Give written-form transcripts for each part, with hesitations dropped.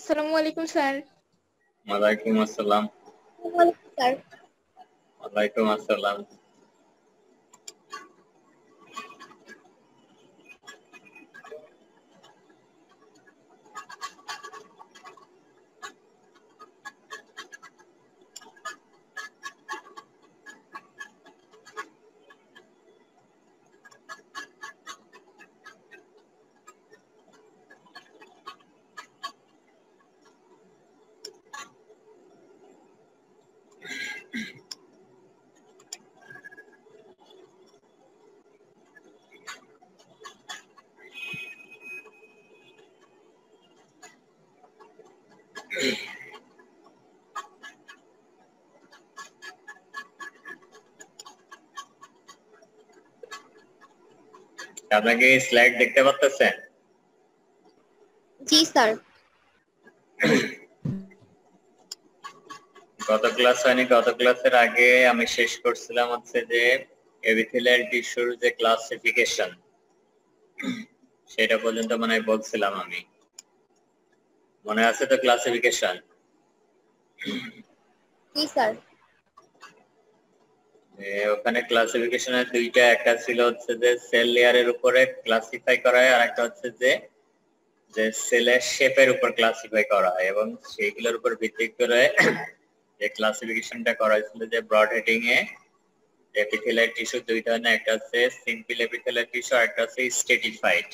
আসসালামু আলাইকুম স্যার। ওয়ালাইকুম আসসালাম। স্যার ওয়ালাইকুম আসসালাম। আপনাকে স্লাইড দেখতে পাচ্ছেন? জি স্যার। গত ক্লাস হয়নি, গত ক্লাসের আগে আমি শেষ করছিলাম হচ্ছে যে এপিথেলিয়াল টিস্যুর যে ক্লাসিফিকেশন, সেটা পর্যন্ত মানে বলছিলাম আমি। মনে আছে তো ক্লাসিফিকেশন? জি স্যার। ওখানে ক্লাসিফিকেশনের দুইটা, একটা ছিল হচ্ছে যে সেল লেয়ারের উপরে ক্লাসিফাই করা হয়, আর একটা হচ্ছে যে সেলের শেপের উপর ক্লাসিফাই করা হয়, এবং সেইগুলোর উপর ভিত্তি করে যে ক্লাসিফিকেশনটা করা হয়েছিল যে ব্রড হেডিং এ এপিথেলিয়াল টিস্যু দুই ধরনের, একটা হচ্ছে সিম্পল এপিথেলিয়াল টিস্যু আর একটা হচ্ছে স্ট্রেটিফাইড।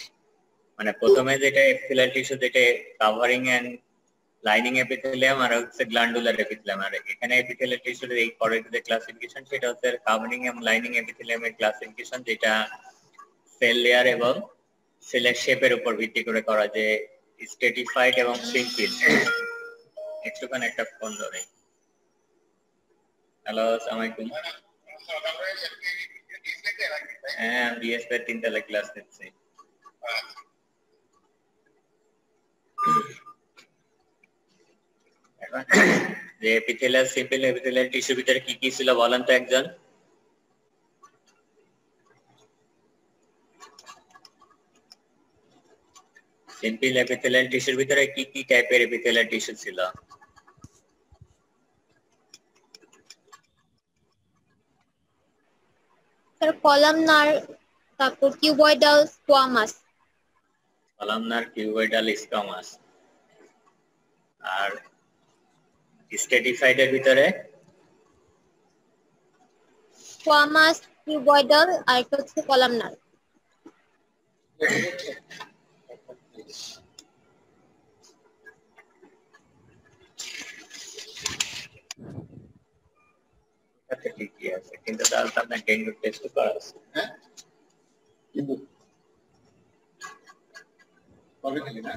মানে প্রথমে যেটা এপিথেলিয়াল টিস্যু যেটা কাভারিং এন্ড লাইনিং এপিথেলিয়াম, আর হচ্ছে গ্ল্যান্ডুলার এপিথেলিয়াম। আর এখানে এপিথেলিয়াল টিস্যুর এই পরের যে ক্লাসিফিকেশন সেটা হচ্ছে কাভারিং এবং লাইনিং এপিথেলিয়ামের ক্লাসিফিকেশন, যেটা সেল লেয়ার এবং সেলের শেপের উপর ভিত্তি করে করা, যে স্ট্রেটিফাইড এবং সিম্পল। একটুখানি একটা ফোন ধরে। হ্যালো, আসসালামু আলাইকুম। হ্যাঁ, আমি বিএসপি 3 তলা ক্লাস নিচ্ছি। যে এপিথেলিয়াল সিম্পল এপিথেলিয়াল টিস্যুর ভিতরে কি কি ছিল বলেন তো একজন? সিম্পল এপিথেলিয়াল টিস্যুর ভিতরে কি কি টাইপের এপিথেলিয়াল টিস্যু ছিল? স্যার কলামনার, তারপর cuboidal, squamous. Columnar, cuboidal, squamous. আর স্ট্রেটিফাইড এর ভিতরে স্কোয়ামাস, কিউবয়েডাল আর একটা হচ্ছে কলামনার। আচ্ছা, ঠিকই আছে, কিন্তু তাহলে তো আপনার ডেঙ্গু টেস্ট করা আছে। হ্যাঁ, কিন্তু কবে থেকে না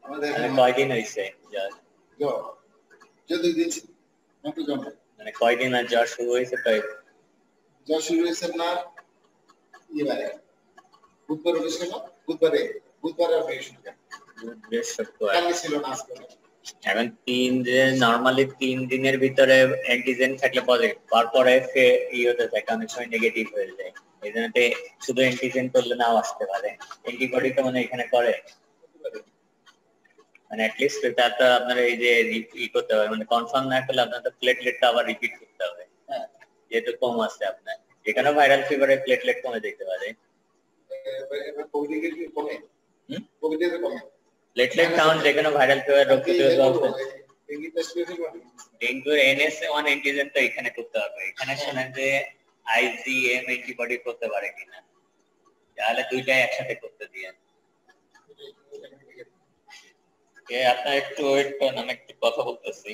আমাদের কয়দিন হয়েছে জ্বর? জ্বর 2 দিন একটু জমে। মানে কয়দিন আর জ্বর শুরু হয়েছে? জ্বর শুরু হয়েছে না এবারে বুধবার হয়েছিল, বুধবারে আর বৃহস্পতিবার। বৃহস্পতিবার ছিল না আজকে। এখন 3 দিন, নরমালি 3 দিনের ভিতরে অ্যান্টিজেন থাকলে পজিটিভ, তারপরে সে হতে থাকে, অনেক সময় নেগেটিভ হয়ে যায়। এই জন্য শুধু অ্যান্টিজেন করলে নাও আসতে পারে, অ্যান্টিবডি তো মানে এখানে করে, মানে অ্যাটলিস্ট তারটা আপনার এই যে করতে হবে, মানে কনফার্ম না করলে আপনার তো প্লেটলেটটা আবার রিপিট করতে হবে। হ্যাঁ, যেহেতু কম আছে আপনার, যেখানে ভাইরাল ফিভারে প্লেটলেট কমে যেতে পারে। প্লেটলেট কাউন্ট যেখানে ভাইরাল ফিভার রোগ প্রতিরোধ ব্যবস্থা, ডেঙ্গু NS1 অ্যান্টিজেন তো এখানে করতে হবে। এখানে শোনেন যে IgM অ্যান্টিবডি করতে পারে কিনা, তাহলে দুইটাই একসাথে করতে দিয়ে। আপনার একটু ওয়েট করেন, আমি একটু কথা বলতেছি।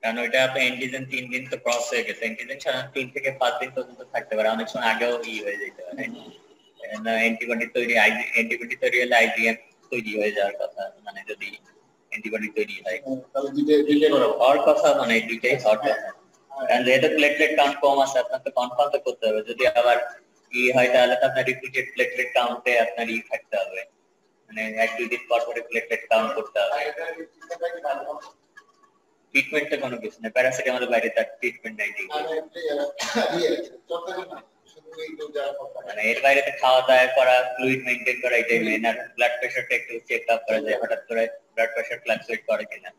কারণ ওইটা আপনার অ্যান্টিজেন 3 দিন তো ক্রস হয়ে গেছে। অ্যান্টিজেন সাধারণত 3 থেকে 5 দিন পর্যন্ত থাকতে পারে, অনেক সময় আগেও হয়ে যেতে পারে। অ্যান্টিবডি তৈরি, অ্যান্টিবডি তৈরি হলে IgM তৈরি হয়ে যাওয়ার কথা, মানে যদি অ্যান্টিবডি তৈরি হয় তাহলে দুইটাই হওয়ার কথা, মানে দুইটাই হওয়ার কথা। কারণ যেহেতু প্লেটলেট কাউন্ট কম আছে আপনাকে কনফার্ম তো করতে হবে, যদি আবার ই হয় তাহলে তো আপনার রিপিটেড প্লেটলেট কাউন্টে আপনার ই থাকতে হবে, মানে 1-2 দিন পর পরে প্লেটলেট কাউন্ট করতে হবে। ট্রিটমেন্টে কোনো কিছু না, প্যারাসিটামলের বাইরে তার ট্রিটমেন্ট নাই। মানে এর বাইরে তো খাওয়া দাওয়া করা, ফ্লুইড মেইনটেইন করা, এটাই মেইন। আর ব্লাড প্রেশারটা একটু চেক আপ করা যায়, হঠাৎ করে ব্লাড প্রেশার ফ্লাকচুয়েট করে কিনা।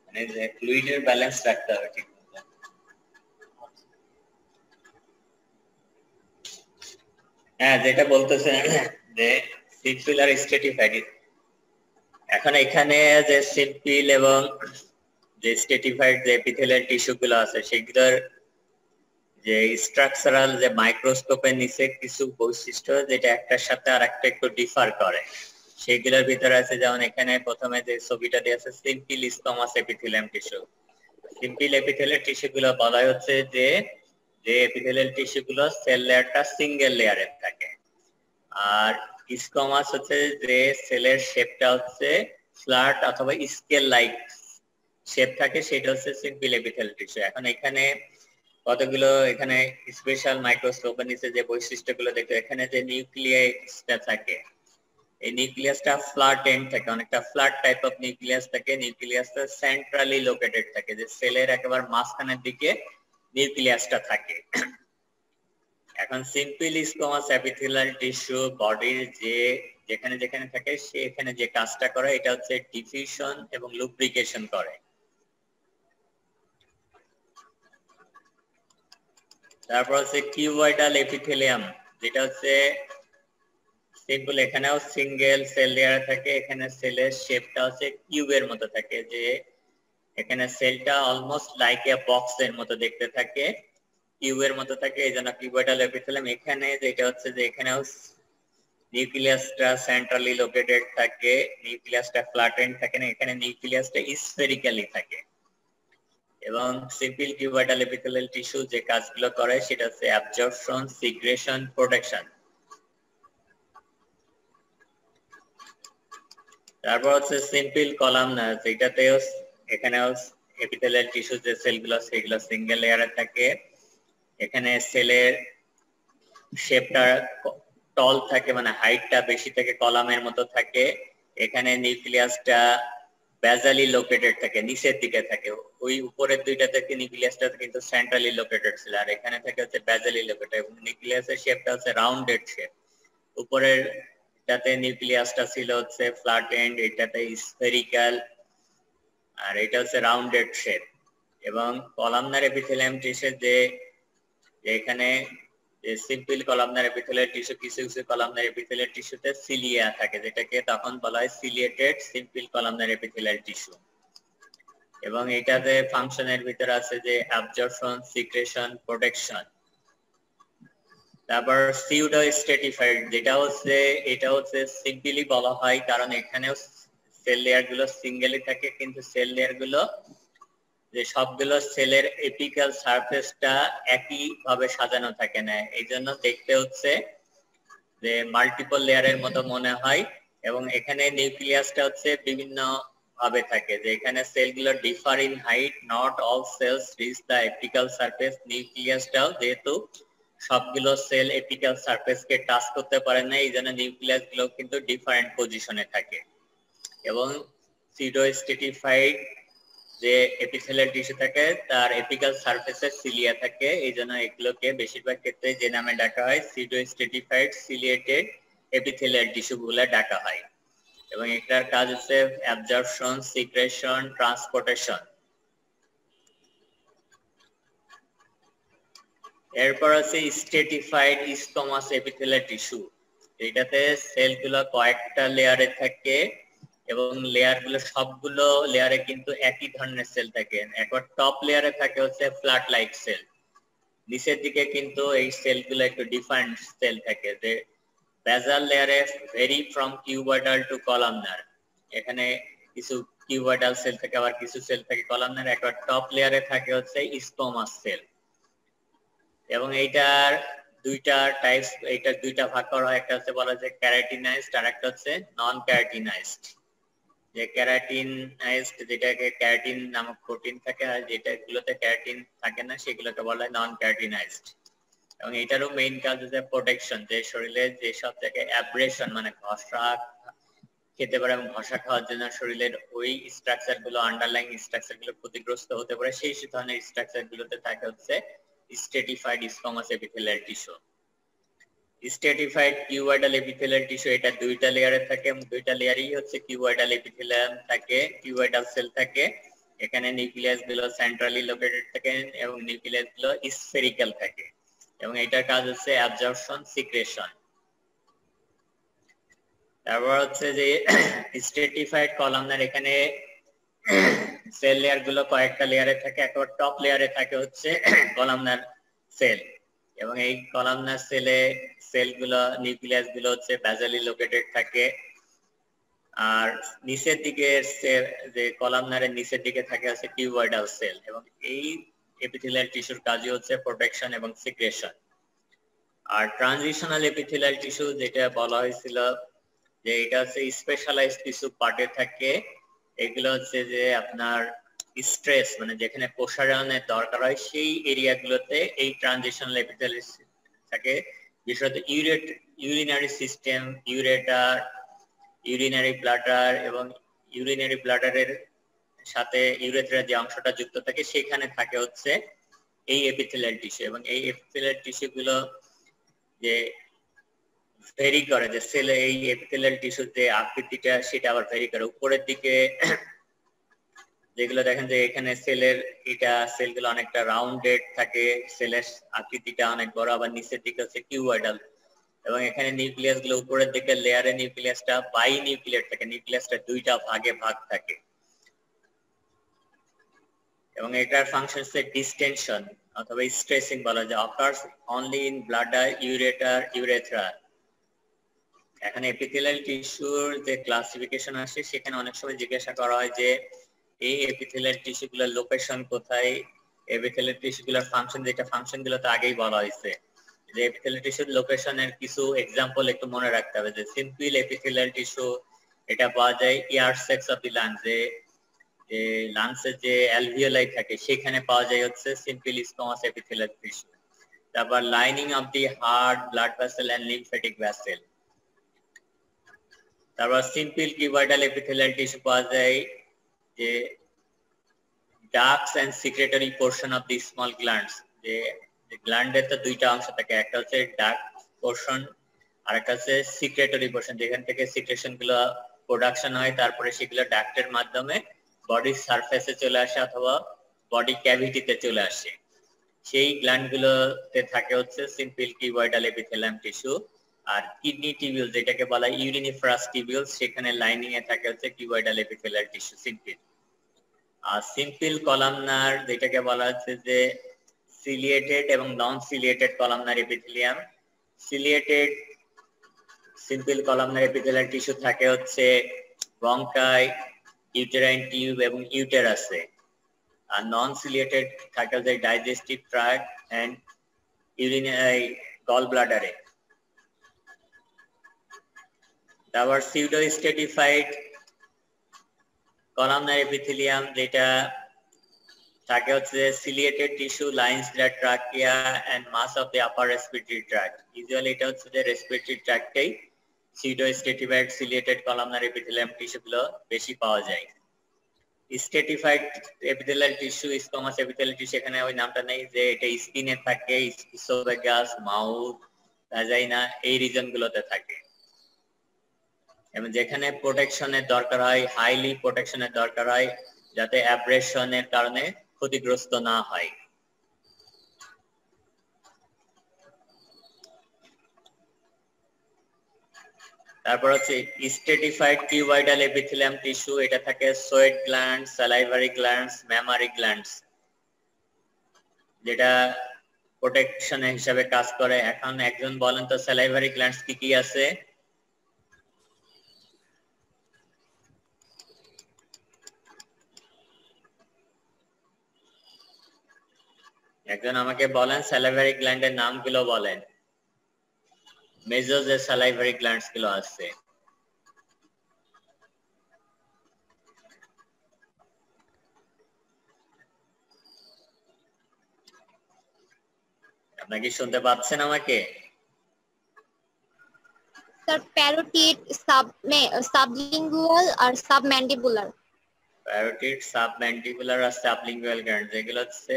মানে যে ফ্লুইডের ব্যালেন্স রাখতে হবে ঠিক মতো। হ্যাঁ, যেটা বলতেছেন যে সিম্পল আর স্ট্রেটিফাইড, এখন এখানে যে সিম্পল এবং যে স্ট্রেটিফাইড যে এপিথেলিয়াল টিস্যু গুলো আছে সেগুলোর যে স্ট্রাকচারাল যে মাইক্রোস্কোপের নিচে কিছু বৈশিষ্ট্য যেটা একটার সাথে আরেকটা একটু ডিফার করে, সেগুলোর ভিতরে আছে যেমন এখানে প্রথমে যে ছবিটা দেওয়া আছে simple squamous epithelium tissue. Simple epithelial tissue গুলো বলা হচ্ছে যে এপিথেলিয়াল টিস্যু গুলো সেল লেয়ারটা সিঙ্গেল লেয়ারে থাকে, আর স্কোমাস হচ্ছে যে সেলের শেপটা হচ্ছে ফ্ল্যাট অথবা স্কেল লাইক শেপ থাকে, সেটা হচ্ছে সিম্পল এপিথেলিয়াল টিস্যু। এখন এখানে কতগুলো এখানে স্পেশাল মাইক্রোস্কোপের নিচে যে বৈশিষ্ট্যগুলো দেখতে, এখানে যে নিউক্লিয়াসটা থাকে, এই নিউক্লিয়াসটা ফ্ল্যাট এন্ড থাকে, অনেকটা ফ্ল্যাট টাইপ অফ নিউক্লিয়াস থাকে। নিউক্লিয়াসটা সেন্ট্রালি লোকেটেড থাকে, যে সেলের একেবারে মাঝখানের দিকে নিউক্লিয়াসটা থাকে। এখন সিম্পল স্কোমাস এপিথেলিয়াল টিস্যু বডির যে যেখানে যেখানে থাকে সেখানে যে কাজটা করে এটা হচ্ছে ডিফিউশন এবং লুব্রিকেশন করে। তারপর হচ্ছে কিউবয়েডাল এপিথেলিয়াম, যেটা হচ্ছে সিম্পল, এখানেও সিঙ্গেল সেল লেয়ার থাকে, এখানে সেলের শেপটা হচ্ছে কিউবের মতো থাকে, যে এখানে সেলটা অলমোস্ট লাইক এ বক্সের মতো দেখতে থাকে, কিউবের মতো থাকে, এই জন্য কিউবয়েডাল এপিথেলিয়াম। এখানে যেটা হচ্ছে যে এখানেও নিউক্লিয়াসটা সেন্ট্রালি লোকেটেড থাকে, নিউক্লিয়াসটা ফ্ল্যাটেন্ড থাকে না, এখানে নিউক্লিয়াসটা স্ফেরিক্যালি থাকে। এবং সিম্পল কিউবয়েডাল এপিথেলিয়াল টিস্যু যে কাজগুলো করে সেটা হচ্ছে অ্যাবজর্পশন, সিগ্রেশন, প্রোটেকশন। তারপর হচ্ছে সিম্পল কলামনার, যেটাতেও এখানেও এপিথেলিয়াল টিস্যু যে সেলগুলো সেগুলো সিঙ্গেল লেয়ারে থাকে, এখানে সেলের শেপটা টল থাকে, মানে হাইটটা বেশি থাকে, কলামের মতো থাকে। এখানে নিউক্লিয়াসটা বেজালি লোকেটেড থাকে, নিচের দিকে থাকে। ওই উপরের দুইটা থেকে নিউক্লিয়াসটা কিন্তু সেন্ট্রালি লোকেটেড ছিল, আর এখানে থাকে হচ্ছে বেজালি লোকেটেড। এবং নিউক্লিয়াসের শেপটা হচ্ছে রাউন্ডেড শেপ, উপরের এটাতে নিউক্লিয়াসটা ছিল হচ্ছে ফ্ল্যাট এন্ড, এটাতে স্ফেরিক্যাল, আর এটা হচ্ছে রাউন্ডেড শেপ। এবং কলামনার এপিথেলিয়াম টিস্যু যে এখানে সিম্পল কলামনার এপিথেলিয়াল টিস্যু, কিছু কিছু কলামনার এপিথেলিয়াল টিস্যুতে সিলিয়া থাকে, যেটাকে তখন বলা হয় ciliated simple columnar epithelial tissue. এবং এটাতে ফাংশনের ভিতরে আছে যে অ্যাবজর্পশন, সিক্রেশন, প্রোটেকশন। তারপর সিউডো স্ট্রেটিফাইড, যেটা হচ্ছে এটা হচ্ছে সিম্পলি বলা হয় কারণ এখানেও সেল লেয়ার গুলো সিঙ্গেলই থাকে, কিন্তু সেল লেয়ার গুলো যে সবগুলো সেলের এপিক্যাল সারফেসটা একই ভাবে সাজানো থাকে না, এই জন্য দেখতে হচ্ছে যে মাল্টিপল লেয়ারের মতো মনে হয়। এবং এখানে নিউক্লিয়াসটা হচ্ছে বিভিন্ন ভাবে থাকে, যে এখানে সেলগুলো differ in height, not all cells reach the apical surface. নিউক্লিয়াসটাও যেহেতু সবগুলো সেল এপিক্যাল সারফেসকে টাচ করতে পারে না, এই জন্য নিউক্লিয়াস গুলো কিন্তু ডিফারেন্ট পজিশনে থাকে। এবং সিউডো স্ট্রেটিফাইড যে এপিথেলিয়াল টিস্যু থাকে তার এপিক্যাল সারফেসে সিলিয়া থাকে, এই জন্য এগুলোকে বেশিরভাগ ক্ষেত্রে যে নামে ডাকা হয় pseudo stratified ciliated epithelial tissue বলে ডাকা হয়। এবং এটার কাজ হচ্ছে অ্যাবজর্পশন, সিক্রেশন, ট্রান্সপোর্টেশন। এরপর আছে স্ট্রেটিফাইড স্কোমাস এপিথেলিয়াল টিস্যু, এটাতে সেলগুলো কয়েকটা লেয়ারে থাকে এবং লেয়ার গুলো সবগুলো লেয়ারে কিন্তু একই ধরনের সেল থাকে। একবার টপ লেয়ারে থাকে হচ্ছে ফ্ল্যাট লাইক সেল, নিচের দিকে কিন্তু এই সেলগুলো একটু ডিফারেন্ট সেল থাকে। যে বেজাল লেয়ারে vary from cuboidal to columnar, এখানে কিছু কিউবয়েডাল সেল থাকে, আবার কিছু সেল থাকে কলামনার। একবার টপ লেয়ারে থাকে হচ্ছে স্কোমাস সেল। এবং এইটার দুইটা টাইপস, দুইটা ভাগ করা হয়, একটা হচ্ছে বলা যায় ক্যারাটিনাইজড আর একটা হচ্ছে নন ক্যারাটিনাইজড। যে ক্যারাটিনাইজড যেটাকে ক্যারাটিন নামক প্রোটিন থাকে আর যেটাগুলোতে ক্যারাটিন থাকে না সেগুলোকে বলা হয় নন ক্যারাটিনাইজড। এবং এটারও মেইন কাজ হচ্ছে প্রোটেকশন, যে শরীরে যে সব জায়গায় অ্যাব্রেশন মানে ঘষা খেতে পারে এবং ঘষা খাওয়ার জন্য শরীরের ওই স্ট্রাকচার গুলো আন্ডারলাইং স্ট্রাকচার গুলো ক্ষতিগ্রস্ত হতে পারে, সেই ধরনের স্ট্রাকচার গুলোতে থাকে হচ্ছে stratified squamous epithelial tissue. Stratified cuboidal epithelial tissue এটা দুইটা লেয়ারে থাকে এবং দুইটা লেয়ারই হচ্ছে কিউবয়েডাল এপিথেলিয়াম থাকে, কিউবয়েডাল সেল থাকে। এখানে নিউক্লিয়াস গুলো সেন্ট্রালি লোকেটেড থাকে এবং নিউক্লিয়াস গুলো স্ফেরিক্যাল থাকে এবং এটার কাজ হচ্ছে অ্যাবজর্পশন সিক্রেশন। তারপর হচ্ছে যে স্ট্রেটিফাইড কলামনার, এখানে সেল লেয়ার গুলো কয়েকটা লেয়ারে থাকে। একবার টপ লেয়ারে থাকে হচ্ছে কলামনার সেল এবং এই কলামনার সেলগুলো নিউক্লিয়াস গুলো হচ্ছে বেজালি লোকেটেড থাকে। আর নিচের দিকে যে কলামনারের নিচের দিকে থাকে হচ্ছে কিউবয়েডাল সেল এবং এই এপিথেলিয়াল টিস্যুর কাজই হচ্ছে প্রোটেকশন এবং সিক্রেশন। আর ট্রানজিশনাল এপিথেলিয়াল টিস্যু যেটা বলা হয়েছিল যে এটা হচ্ছে স্পেশালাইজড টিস্যু পার্টে থাকে। এগুলো হচ্ছে যে আপনার স্ট্রেস মানে যেখানে প্রসারণের দরকার হয় সেই এরিয়াগুলোতে এই ট্রানজিশনাল এপিথেলিয়াল থাকে। বিশেষত urinary system, ureter, urinary bladder এবং ইউরিনারি ব্লাডারের সাথে ইউরেথ্রার যে অংশটা যুক্ত থাকে সেখানে থাকে হচ্ছে এই এপিথেলিয়াল টিস্যু এবং এই এপিথেলিয়াল টিস্যু গুলো যে ভেরি করে যে সেলে এই এপিথেলিয়াল টিস্যুর যে আকৃতিটা সেটা আবার ভেরি করে। উপরের দিকে যেগুলো দেখেন যে এখানে সেলের এটা সেলগুলো অনেকটা রাউন্ডেড থাকে, সেলের আকৃতিটা অনেক বড়, আবার নিচের দিকে হচ্ছে কিউবয়েডাল এবং এখানে নিউক্লিয়াস গুলো উপরের দিকে লেয়ারে নিউক্লিয়াসটা বাই নিউক্লিয়ার থাকে, নিউক্লিয়াসটা দুইটা ভাগে ভাগ থাকে এবং এটার ফাংশন হচ্ছে ডিসটেনশন অথবা স্ট্রেসিং বলা যায়, occurs only in bladder, ureter, urethra. এখানে এপিথেলিয়াল টিস্যুর যে ক্লাসিফিকেশন আসে সেখানে অনেক সময় জিজ্ঞাসা করা হয় যে এই এপিথেলিয়াল টিস্যুগুলোর লোকেশন কোথায়, এপিথেলিয়াল টিস্যুগুলোর ফাংশন, যেটা ফাংশন গুলো তো আগেই বলা হয়েছে। যে এপিথেলিয়াল টিস্যুর লোকেশনের কিছু এক্সাম্পল একটু মনে রাখতে হবে। যে সিম্পল এপিথেলিয়াল টিস্যু এটা পাওয়া যায় air sacs of the lungs, যে লাংসের যে অ্যালভিওলাই থাকে সেখানে পাওয়া যায় হচ্ছে সিম্পল স্কোমাস এপিথেলিয়াল টিস্যু। তারপর lining of the heart, blood vessel and lymphatic vessel. তারপর সিম্পল কিউবয়েডাল এপিথেলিয়াল টিস্যু পাওয়া যায় যে ducts and secretory portion of the small glands, যে গ্ল্যান্ডের তো দুইটা অংশ থাকে, একটা হচ্ছে ডাক্ট পোর্শন আর একটা হচ্ছে সিক্রেটরি পোর্শন, যেখান থেকে সিক্রেশন গুলো প্রোডাকশন হয়, তারপরে সেগুলো ডাক্টের মাধ্যমে বডির সারফেসে চলে আসে অথবা বডি ক্যাভিটিতে চলে আসে। সেই গ্ল্যান্ড গুলোতে থাকে হচ্ছে সিম্পল কিউবয়েডাল এপিথেলিয়াম টিস্যু। আর কিডনি টিবিউল যেটাকে বলা হয় ইউরিনিফারাস টিবিউল, সেখানে লাইনিং এ থাকে হচ্ছে কিউবয়েডাল এপিথেলিয়াল টিস্যু সিম্পল। আর সিম্পল কলামনার যেটাকে বলা হচ্ছে যে সিলিয়েটেড এবং non ciliated columnar epithelium. Ciliated simple columnar epithelial tissue থাকে হচ্ছে ব্রঙ্কাই, ইউটেরাইন টিউব এবং ইউটেরাসে। আর নন সিলিয়েটেড থাকে হচ্ছে digestive tract and urinary gall ব্লাডারে। তারপর সিউডো স্ট্রেটিফাইড কলামনার এপিথেলিয়াম যেটা থাকে হচ্ছে ciliated tissue lines the trachea and mass of the upper respiratory tract. Usually এটা হচ্ছে যে রেসপিরেটরি ট্র্যাক্টেই pseudo stratified ciliated columnar epithelium tissue গুলো বেশি পাওয়া যায়। Stratified epithelial tissue squamous epithelial tissue, এখানে ওই নামটা নেই, যে এটা স্কিনে থাকে, ইসোফেগাস, মাউথ, ভ্যাজাইনা এই রিজন গুলোতে থাকে এবং যেখানে প্রোটেকশনের দরকার হয়, হাইলি প্রোটেকশনের দরকার হয় যাতে অ্যাব্রেশনের কারণে ক্ষতিগ্রস্ত না হয়। তারপর হচ্ছে স্ট্রেটিফাইড কিউবয়েডাল এপিথেলিয়াম টিস্যু, এটা থাকে sweat gland, salivary glands, mammary glands, যেটা প্রোটেকশনের হিসাবে কাজ করে। এখন একজন বলেন তো স্যালাইভারি গ্ল্যান্ডস কি কি আছে? একজন আমাকে বলেন স্যালাইভারি গ্ল্যান্ডের নামগুলো বলেন, মেজর যে স্যালাইভারি গ্ল্যান্ডস গুলো আছে। আপনারা কি শুনতে পাচ্ছেন আমাকে? স্যার প্যারোটিড, সাবলিঙ্গুয়াল আর সাবম্যান্ডিবুলার। প্যারোটিড, সাবম্যান্ডিবুলার আর সাবলিঙ্গুয়াল গ্ল্যান্ড, যেগুলো হচ্ছে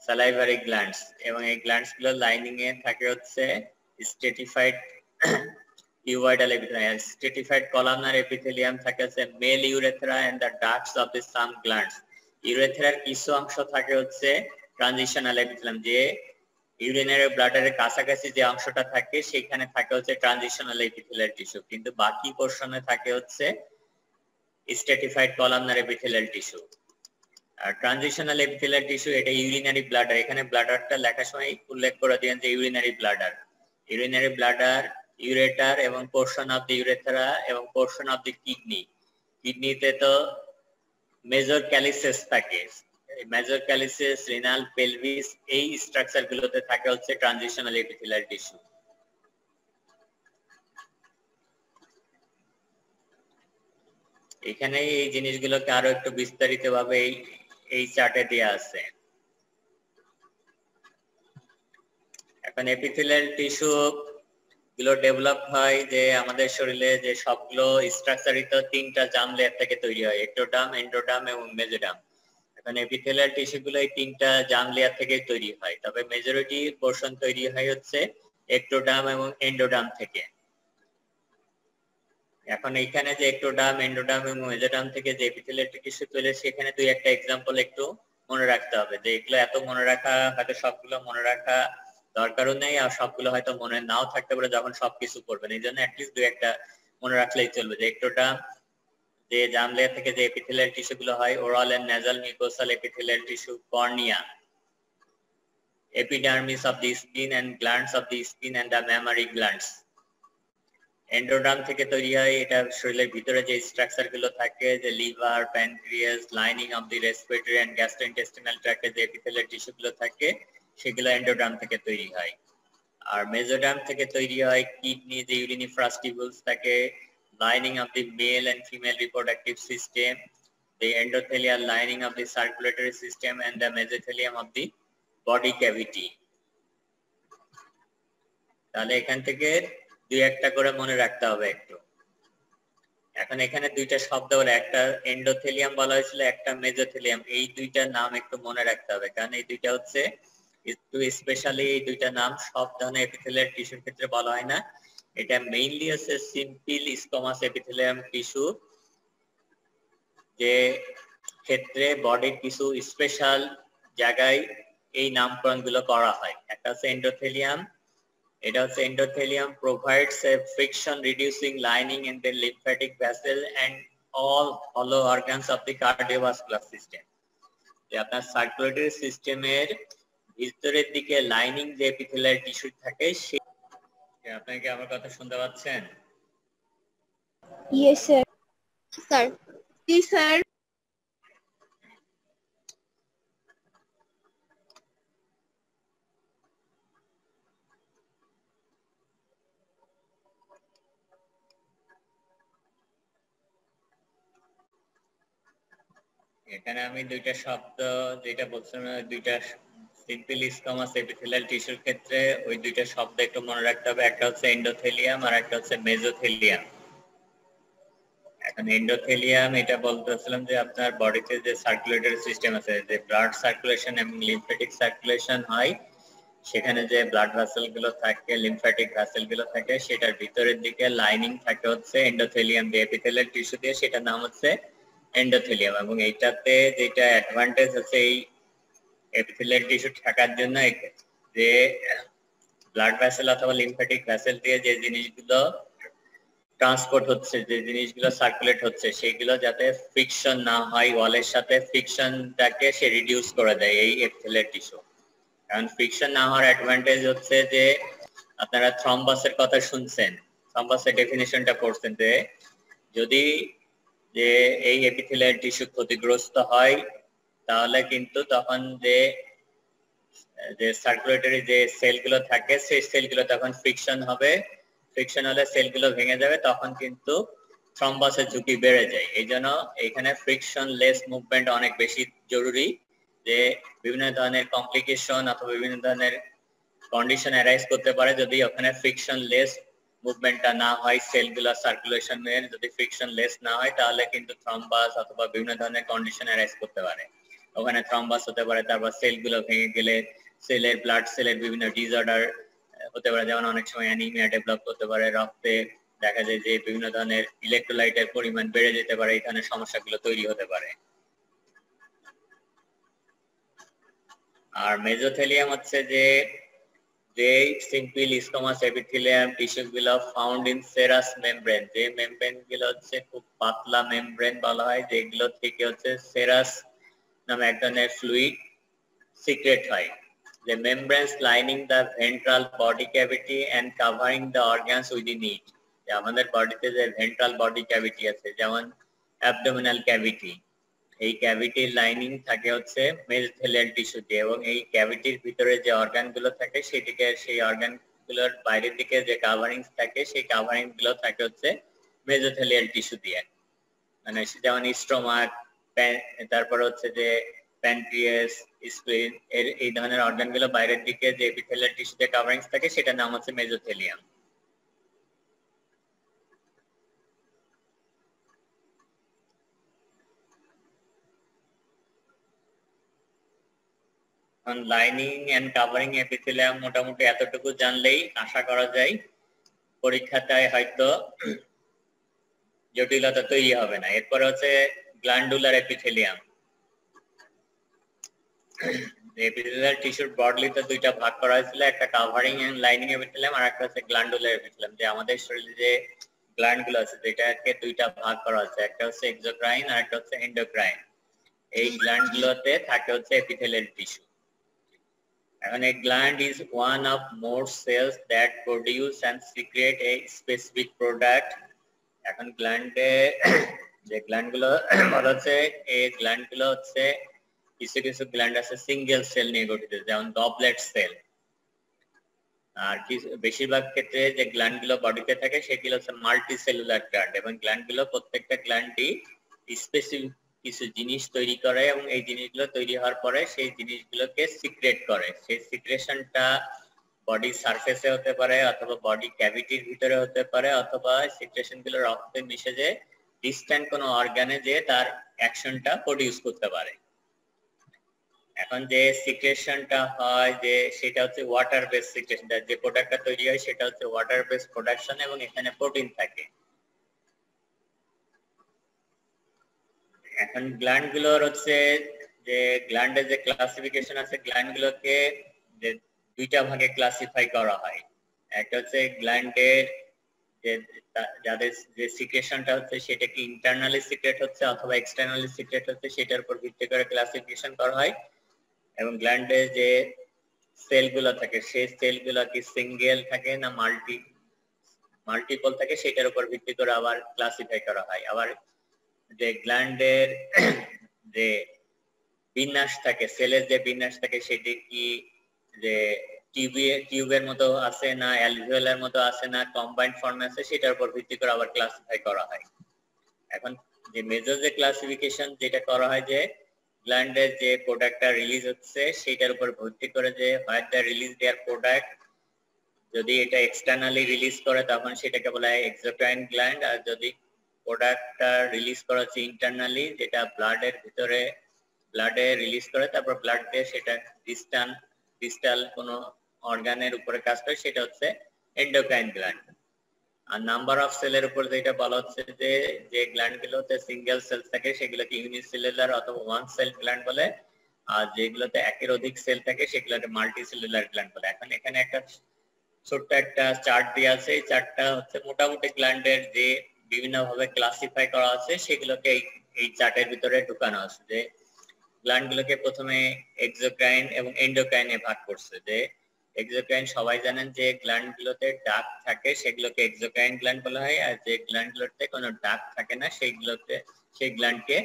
স্যালাইভারি গ্ল্যান্ডস, এবং এই গ্ল্যান্ডস গুলো লাইনিং এ থাকে হচ্ছে স্ট্রেটিফাইড cuboidal epithelium. Stratified columnar epithelium থাকে হচ্ছে male urethra and the ducts of the some glands. ইউরেথ্রার কিছু অংশ থাকে হচ্ছে ট্রানজিশনাল এপিথেলিয়াম, যে ইউরিনারি ব্লাডারের কাছাকাছি যে অংশটা থাকে সেখানে থাকে হচ্ছে ট্রানজিশনাল এপিথেলিয়াল টিস্যু, কিন্তু বাকি পোরশনে থাকে হচ্ছে স্ট্রেটিফাইড কলামনার এপিথেলিয়াল টিস্যু। আর ট্রানজিশনাল এপিথেলিয়াল টিস্যু এটা ইউরিনারি ব্লাডার, এখানে ব্লাডারটা লেখার সময় উল্লেখ করে দিয়েন যে urinary bladder. Urinary bladder, ureter এবং পোরশন অফ দি ইউরেথ্রা এবং পোরশন অফ দি কিডনি। কিডনিতে তো মেজর ক্যালিসেস থাকে, মেজর ক্যালিসেস, রিনাল, পেলভিস, এই স্ট্রাকচার গুলোতে থাকে হচ্ছে ট্রানজিশনাল এপিথেলিয়াল টিস্যু। এখানে এই জিনিসগুলোকে আরো একটু বিস্তারিত ভাবে এই চার্টে দেয়া আছে। এখন এপিথেলিয়াল টিস্যু গুলো ডেভেলপ হয় যে আমাদের শরীরে যে সবগুলো স্ট্রাকচারই তো তিনটা জার্ম লেয়ার থেকে তৈরি হয়, এক্টোডার্ম, এন্ডোডার্ম এবং মেসোডার্ম। এখন এপিথেলিয়াল টিস্যু গুলো এই তিনটা জার্ম লেয়ার থেকে তৈরি হয়, তবে মেজরিটি পোরশন তৈরি হয় হচ্ছে এক্টোডার্ম এবং এন্ডোডার্ম থেকে। এখন এইখানে যে এক্টোডার্ম, এন্ডোডার্ম এবং মেসোডার্ম থেকে যে এপিথেলিয়াল টিস্যু তৈরি হয় সেখানে দুই একটা এক্সাম্পল একটু মনে রাখতে হবে, যে এগুলো এত মনে রাখা হয়তো সবগুলো মনে রাখা দরকারও নেই, আর সবগুলো হয়তো মনে নাও থাকতে পারে যখন সবকিছু করবেন, এই জন্য অ্যাটলিস্ট দুই একটা মনে রাখলেই চলবে। যে এক্টোডার্ম যে জার্ম লেয়ার থেকে যে এপিথেলিয়াল টিস্যু গুলো হয়, oral and nasal mucosal epithelial tissue, cornea, epidermis of the skin and glands of the skin and the mammary glands. Endoderm থেকে তৈরি হয়, এটা শরীরের ভিতরে যে স্ট্রাকচার গুলো থাকে, যে liver, pancreas, lining of the respiratory and gastrointestinal ট্র্যাক্টে যে এপিথেলিয়াল টিস্যু গুলো থাকে সেগুলো এন্ডোডার্ম থেকে তৈরি হয়। আর মেসোডার্ম থেকে তৈরি হয় কিডনি, যে ইউরিনিফ্রাস টিউবুলস থাকে, lining of the male and female reproductive system, the endothelial lining of the circulatory system and the mesothelium of the body cavity. তাহলে এখান থেকে দুই একটা করে মনে রাখতে হবে একটু। এখন এখানে দুইটা শব্দ বলে, একটা এন্ডোথেলিয়াম বলা হয়েছিল, একটা মেসোথেলিয়াম, এই দুইটা নাম একটু মনে রাখতে হবে, কারণ এই দুইটা হচ্ছে একটু স্পেশালি, এই দুইটা নাম সব ধরনের এপিথেলিয়াল টিস্যুর ক্ষেত্রে বলা হয় না। এটা মেইনলি হচ্ছে সিম্পল স্কোমাস এপিথেলিয়াম টিস্যু, যে ক্ষেত্রে বডির কিছু স্পেশাল জায়গায় এই নামকরণ গুলো করা হয়। একটা হচ্ছে এন্ডোথেলিয়াম, এটা হচ্ছে endothelium provides a friction reducing lining in the lymphatic vessel and all hollow organs of the cardiovascular system. যে আপনার সার্কুলেটরি সিস্টেমের ভিতরের দিকে লাইনিং যে এপিথেলিয়াল টিস্যু থাকে, আপনি কি আমার কথা শুনতে পাচ্ছেন? Yes sir. স্যার। জি স্যার। এখানে আমি দুইটা শব্দ যেটা বলছিলাম, দুইটা সিম্পল স্কোমাস এপিথেলিয়াল টিস্যুর ক্ষেত্রে ওই দুইটা শব্দ একটু মনে রাখতে হবে, একটা হচ্ছে এন্ডোথেলিয়াম আর একটা হচ্ছে মেসোথেলিয়াম। এখন এন্ডোথেলিয়াম এটা বলতেছিলাম যে আপনার বডিতে যে সার্কুলেটরি সিস্টেম আছে, যে ব্লাড সার্কুলেশন এবং লিম্ফ্যাটিক সার্কুলেশন হয়, সেখানে যে ব্লাড ভেসেল গুলো থাকে, লিম্ফ্যাটিক ভেসেল গুলো থাকে, সেটার ভিতরের দিকে লাইনিং থাকে হচ্ছে এন্ডোথেলিয়াম দিয়ে, এপিথেলিয়াল টিস্যু দিয়ে, সেটার নাম হচ্ছে এন্ডোথেলিয়াম। এবং এইটাতে যেটা অ্যাডভান্টেজ হচ্ছে এই এপিথেলিয়াল টিস্যু থাকার জন্য, যে ব্লাড ভেসেল অথবা লিম্ফ্যাটিক ভেসেল দিয়ে যে জিনিসগুলো ট্রান্সপোর্ট হচ্ছে, যে জিনিসগুলো সার্কুলেট হচ্ছে, সেগুলো যাতে ফ্রিকশন না হয় ওয়ালের সাথে, ফ্রিকশনটাকে সে রিডিউস করে দেয় এই এপিথেলিয়াল টিস্যু। কারণ ফ্রিকশন না হওয়ার অ্যাডভান্টেজ হচ্ছে যে আপনারা থ্রম্বাসের কথা শুনছেন, থ্রম্বাসের ডেফিনিশনটা পড়ছেন, যে যদি যে এই এপিথেলিয়াল টিস্যু ক্ষতিগ্রস্ত হয় তাহলে কিন্তু তখন যে সার্কুলেটরি যে সেলগুলো থাকে সেই সেলগুলো তখন ফ্রিকশন হবে, ফ্রিকশন হলে সেলগুলো ভেঙে যাবে, তখন কিন্তু থ্রম্বাসের ঝুঁকি বেড়ে যায়। এই জন্য এখানে ফ্রিকশন লেস মুভমেন্ট অনেক বেশি জরুরি, যে বিভিন্ন ধরনের কমপ্লিকেশন অথবা বিভিন্ন ধরনের কন্ডিশন অ্যারাইজ করতে পারে যদি ওখানে ফ্রিকশন লেস মুভমেন্টটা না হয়, সেলগুলোর সার্কুলেশনের যদি ফ্রিকশন লেস না হয় তাহলে কিন্তু থ্রম্বাস অথবা বিভিন্ন ধরনের কন্ডিশন অ্যারাইজ করতে পারে। ওখানে থ্রম্বাস হতে পারে, তারপর সেলগুলো ভেঙে গেলে সেলের ব্লাড সেলের বিভিন্ন ডিসঅর্ডার হতে পারে, যেমন অনেক সময় অ্যানিমিয়া ডেভেলপ করতে পারে, রক্তে দেখা যায় যে বিভিন্ন ধরনের ইলেকট্রোলাইটের পরিমাণ বেড়ে যেতে পারে, এই ধরনের সমস্যাগুলো তৈরি হতে পারে। আর মেজোথেলিয়াম হচ্ছে যে সিম্পল স্কোমাস এপিথেলিয়াম টিস্যু গুলো ফাউন্ড ইন সেরাস মেমব্রেন, যে মেমব্রেন গুলো হচ্ছে খুব পাতলা মেমব্রেন বলা হয়, যেগুলো থেকে হচ্ছে সেরাস নামে এক ধরনের ফ্লুইড সিক্রেট হয়। The membranes lining the ventral body cavity and covering the organs within it. আমাদের বডিতে যে ভেন্ট্রাল বডি ক্যাভিটি আছে, যেমন অ্যাবডোমিনাল ক্যাভিটি, এই ক্যাভিটির লাইনিং থাকে হচ্ছে মেজোথেলিয়াল টিস্যু দিয়ে, এবং এই ক্যাভিটির ভিতরে যে অর্গানগুলো থাকে সেদিকে সেই অর্গানগুলোর বাইরের দিকে যে কাভারিং থাকে সেই কাভারিং গুলো থাকে হচ্ছে মেজোথেলিয়াল টিস্যু দিয়ে। মানে যেমন স্টোমাক, তারপর হচ্ছে যে প্যানক্রিয়াস, স্প্লিন, এই ধরনের অর্গানগুলো বাইরের দিকে যে এপিথেলিয়াল টিস্যুতে কাভারিংস থাকে সেটার নাম হচ্ছে মেজোথেলিয়াম। লাইনিং এন্ড কাভারিং এপিথেলিয়াম মোটামুটি এতটুকু জানলেই আশা করা যায় পরীক্ষাটায় হয়তো জটিলতা তৈরি হবে না। এরপর হচ্ছে গ্ল্যান্ডুলার এপিথেলিয়াম। এপিথেলিয়াল টিস্যুর ব্রডলিতে দুইটা ভাগ করা হয়েছিল, একটা কাভারিং এন্ড লাইনিং এপিথেলিয়াম আর একটা হচ্ছে গ্ল্যান্ডুলার এপিথেলিয়াম। যে আমাদের শরীরে যে গ্ল্যান্ড গুলো আছে যেটাকে দুইটা ভাগ করা হচ্ছে, একটা হচ্ছে এক্সোক্রাইন আর একটা হচ্ছে এন্ডোক্রাইন। এই গ্ল্যান্ড গুলোতে থাকে হচ্ছে এপিথেলিয়াল টিস্যু। এখন a gland is one of more cells that produce and secrete a specific product. এখন গ্ল্যান্ডে যে গ্ল্যান্ড গুলো বলা হচ্ছে, এই গ্ল্যান্ড গুলো হচ্ছে কিছু কিছু গ্ল্যান্ড আছে সিঙ্গেল সেল নিয়ে গঠিত, যেমন ডবলেট সেল। আর বেশিরভাগ ক্ষেত্রে যে গ্ল্যান্ড গুলো বডিতে থাকে সেগুলো হচ্ছে মাল্টি সেলুলার গ্ল্যান্ড, এবং গ্ল্যান্ড গুলো প্রত্যেকটা গ্ল্যান্ডই স্পেসিফিক কিছু জিনিস তৈরি করে, এবং এই জিনিসগুলো তৈরি হওয়ার পরে সেই জিনিসগুলোকে সিক্রেট করে। সেই সিক্রেশনটা বডি সারফেসে হতে পারে অথবা বডি ক্যাভিটির ভিতরে হতে পারে, অথবা সিক্রেশন গুলো রক্তে মিশে যে ডিস্ট্যান্ট কোনো অর্গানে যে তার অ্যাকশনটা প্রডিউস করতে পারে। এখন যে সিক্রেশনটা হয় যে সেটা হচ্ছে ওয়াটার বেস সিক্রেশন, যে প্রোডাক্টটা তৈরি হয় সেটা হচ্ছে ওয়াটার বেস প্রোডাকশন, এবং এখানে প্রোটিন থাকে। এখন গ্ল্যান্ড গুলোর হচ্ছে যে গ্ল্যান্ডের যে ক্লাসিফিকেশন আছে, গ্ল্যান্ড গুলোকে যে দুইটা ভাগে ক্লাসিফাই করা হয়। একটা হচ্ছে গ্ল্যান্ডের যে যাদের যে সিক্রেশনটা হচ্ছে সেটা কি ইন্টারনালি সিক্রেট হচ্ছে অথবা এক্সটার্নালি সিক্রেট হচ্ছে সেটার উপর ভিত্তি করে ক্লাসিফিকেশন করা হয়। এবং গ্ল্যান্ডে যে সেলগুলো থাকে সেই সেলগুলো কি সিঙ্গেল থাকে না মাল্টিপল থাকে সেটার উপর ভিত্তি করে আবার ক্লাসিফাই করা হয়। আবার যে গ্ল্যান্ডের যে বিন্যাস থাকে, সেলের যে বিন্যাস থাকে সেটি কি যে টিউবের মতো আছে না অ্যালভিওলার মতো আছে না কম্বাইন্ড ফর্মে আছে সেটার উপর ভিত্তি করে আবার ক্লাসিফাই করা হয়। এখন যে মেজর যে ক্লাসিফিকেশন যেটা করা হয় যে গ্ল্যান্ডের যে প্রোডাক্টটা রিলিজ হচ্ছে সেটার উপর ভিত্তি করে যে what the release there product, যদি এটা এক্সটার্নালি রিলিজ করে তখন সেটাকে বলা হয় এক্সোক্রাইন গ্ল্যান্ড, আর যদি প্রোডাক্টটা রিলিজ করা হচ্ছে ইন্টারনালি যেটা ব্লাডের ভিতরে ব্লাডে রিলিজ করে তারপর ব্লাড দিয়ে সেটা ডিস্টাল কোনো অর্গানের উপরে কাজ করে সেটা হচ্ছে এন্ডোক্রাইন গ্ল্যান্ড। আর নাম্বার অফ সেলের উপর যেটা বলা হচ্ছে যে যে গ্ল্যান্ড গুলোতে সিঙ্গেল সেল থাকে সেগুলোকে ইউনিসেলুলার অথবা ওয়ান সেল গ্ল্যান্ড বলে, আর যেগুলোতে একের অধিক সেল থাকে সেগুলোকে মাল্টিসেলুলার গ্ল্যান্ড বলে। এখন এখানে একটা ছোট্ট একটা চার্ট দেওয়া আছে, এই চার্টটা হচ্ছে মোটামুটি গ্ল্যান্ডের যে বিভিন্ন ভাবে ক্লাসিফাই করা আছে সেগুলোকে এই চার্টের ভিতরে ঢুকানো আছে। যে গ্ল্যান্ড গুলোকে প্রথমে এক্সোক্রাইন এবং এন্ডোক্রাইনে ভাগ করছে। যে এক্সোক্রাইন সবাই জানেন যে গ্ল্যান্ড গুলোতে ডাক থাকে সেগুলোকে এক্সোক্রাইন গ্ল্যান্ড বলা হয়, আর যে গ্ল্যান্ড গুলোতে কোনো ডাক থাকে না সেইগুলোতে সেই গ্ল্যান্ডকে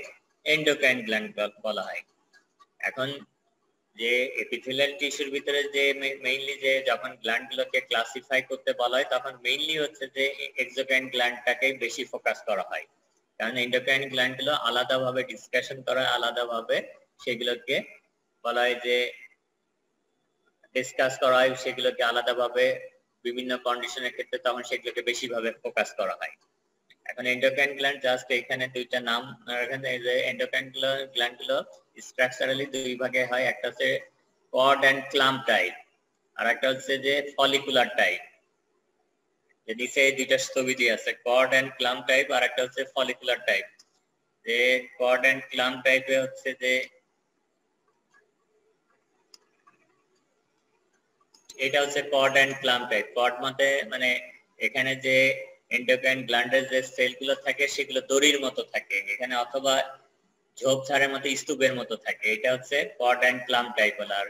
এন্ডোক্রাইন গ্ল্যান্ড বলা হয়। এখন যে এপিথেলিয়াল টিস্যুর ভিতরে যে মেইনলি যে যখন গ্ল্যান্ড গুলোকে ক্লাসিফাই করতে বলা হয় তখন মেইনলি হচ্ছে যে এক্সোক্রাইন গ্ল্যান্ডটাকে বেশি ফোকাস করা হয়, কারণ এন্ডোক্রাইন গ্ল্যান্ড গুলো আলাদাভাবে ডিসকাশন করা, আলাদাভাবে সেগুলোকে বলা হয় যে ডিসকাস করা হয় সেগুলোকে আলাদাভাবে বিভিন্ন কন্ডিশনের ক্ষেত্রে তখন সেগুলোকে বেশি ভাবে ফোকাস করা হয়। এখন এন্ডোক্রাইন গ্ল্যান্ড জাস্ট এখানে দুইটা নাম এখানে যে এন্ডোক্রাইন গ্ল্যান্ড গুলো স্ট্রাকচারালি দুই ভাগে হয়, একটা হচ্ছে কর্ড এন্ড ক্লাম্প টাইপ আর একটা হচ্ছে যে ফলিকুলার টাইপ। যে নিচে দুইটা ছবি দিয়ে আছে কর্ড এন্ড ক্লাম্প টাইপ আর একটা হচ্ছে ফলিকুলার টাইপ। যে কর্ড এন্ড ক্লাম্প টাইপে হচ্ছে যে এটা হচ্ছে cord and clump type. Cord মানে এখানে যে এন্ডোক্রাইন গ্ল্যান্ডের যে সেলগুলো থাকে সেগুলো দড়ির মতো থাকে এখানে, অথবা ঝোপঝাড়ের মতো স্তূপের মতো থাকে। এটা হচ্ছে কর্ড এন্ড ক্লাম্প টাইপ বলার।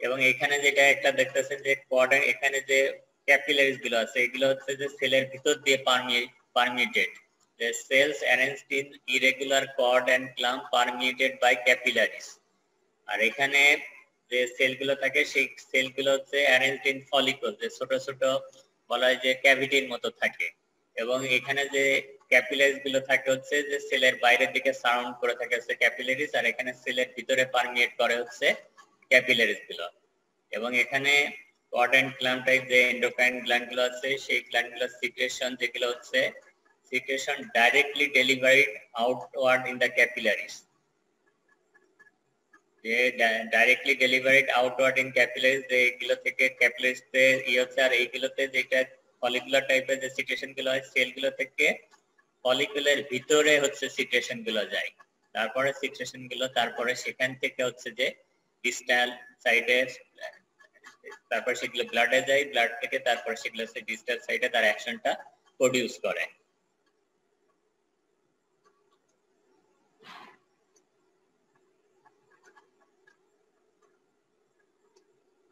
এবং এখানে যেটা একটা দেখতেছেন যে কর্ড এখানে যে ক্যাপিলারিজ গুলো আছে এগুলো হচ্ছে যে সেলের ভিতর দিয়ে পারমিয়েটেড। The cells arranged in irregular cord and clump permeated by capillaries। আর এখানে যে সেলগুলো থাকে সেই সেলগুলো হচ্ছে অ্যারেঞ্জড ইন ফলিকল, যে ছোট ছোট বলা হয় যে ক্যাভিটির মতো থাকে। এবং এখানে যে ক্যাপিলারিজ গুলো থাকে হচ্ছে যে সেলের বাইরের দিকে সারাউন্ড করে থাকে হচ্ছে ক্যাপিলারিজ, আর এখানে সেলের ভিতরে পারমিয়েট করে হচ্ছে ক্যাপিলারিজ গুলো। এবং এখানে কর্ড এন্ড ক্লাম্প টাইপ যে এন্ডোক্রাইন গ্ল্যান্ড গুলো আছে সেই গ্ল্যান্ড গুলোর সিক্রেশন যেগুলো হচ্ছে secretion directly delivered outward in the capillaries। যে ডাইরেক্টলি ডেলিভারিড আউটওয়ার্ড ইন ক্যাপিলারিজ, যে এইগুলো থেকে ক্যাপিলারিজ তে হচ্ছে, আর এইগুলোতে যেটা ফলিকুলার টাইপের যে সিক্রেশন গুলো হয় সেলগুলো থেকে ফলিকুলের ভিতরে হচ্ছে সিক্রেশন গুলো যায়। তারপরে সিক্রেশন গুলো তারপরে সেখান থেকে হচ্ছে যে ডিস্টাল সাইডে, তারপর সেগুলো ব্লাডে যায়, ব্লাড থেকে তারপর সেগুলো হচ্ছে ডিস্টাল সাইডে তার অ্যাকশনটা প্রডিউস করে।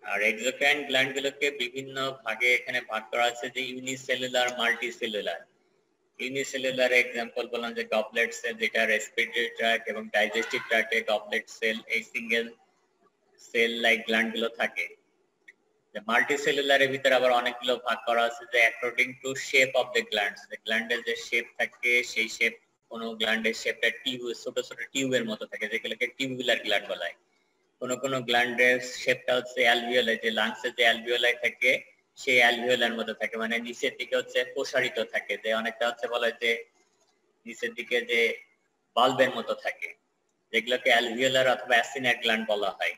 আর এক্সোক্রাইন গ্ল্যান্ড গুলোকে বিভিন্ন ভাগে এখানে ভাগ করা আছে, যে ইউনিসেলুলার, মাল্টিসেলুলার। ইউনিসেলুলার এক্সাম্পল বললাম যে গবলেট সেল, যেটা রেসপিরেটরি ট্র্যাক্ট এবং ডাইজেস্টিভ ট্র্যাক্টে গবলেট সেল এই সিঙ্গেল সেল লাইক গ্ল্যান্ড গুলো থাকে। মাল্টিসেলুলারের ভিতরে আবার অনেকগুলো ভাগ করা আছে, যে according to shape of the glands. গ্ল্যান্ডের যে শেপ থাকে সেই শেপ, কোন গ্ল্যান্ডের শেপটা টিউব, ছোট ছোট টিউবের মতো থাকে যেগুলোকে টিউবুলার গ্ল্যান্ড বলা হয়। কোন গ্ল্যান্ডের শেপটা হচ্ছে অ্যালভিওলাই, যে লাংসের যে অ্যালভিওলাই থাকে সেই অ্যালভিওলার মতো থাকে, মানে নিচের দিকে হচ্ছে প্রসারিত থাকে, যে অনেকটা হচ্ছে বলা হয় যে নিচের দিকে যে বাল্বের মতো থাকে, যেগুলোকে অ্যালভিওলার অথবা অ্যাসিনাট গ্ল্যান্ড বলা হয়।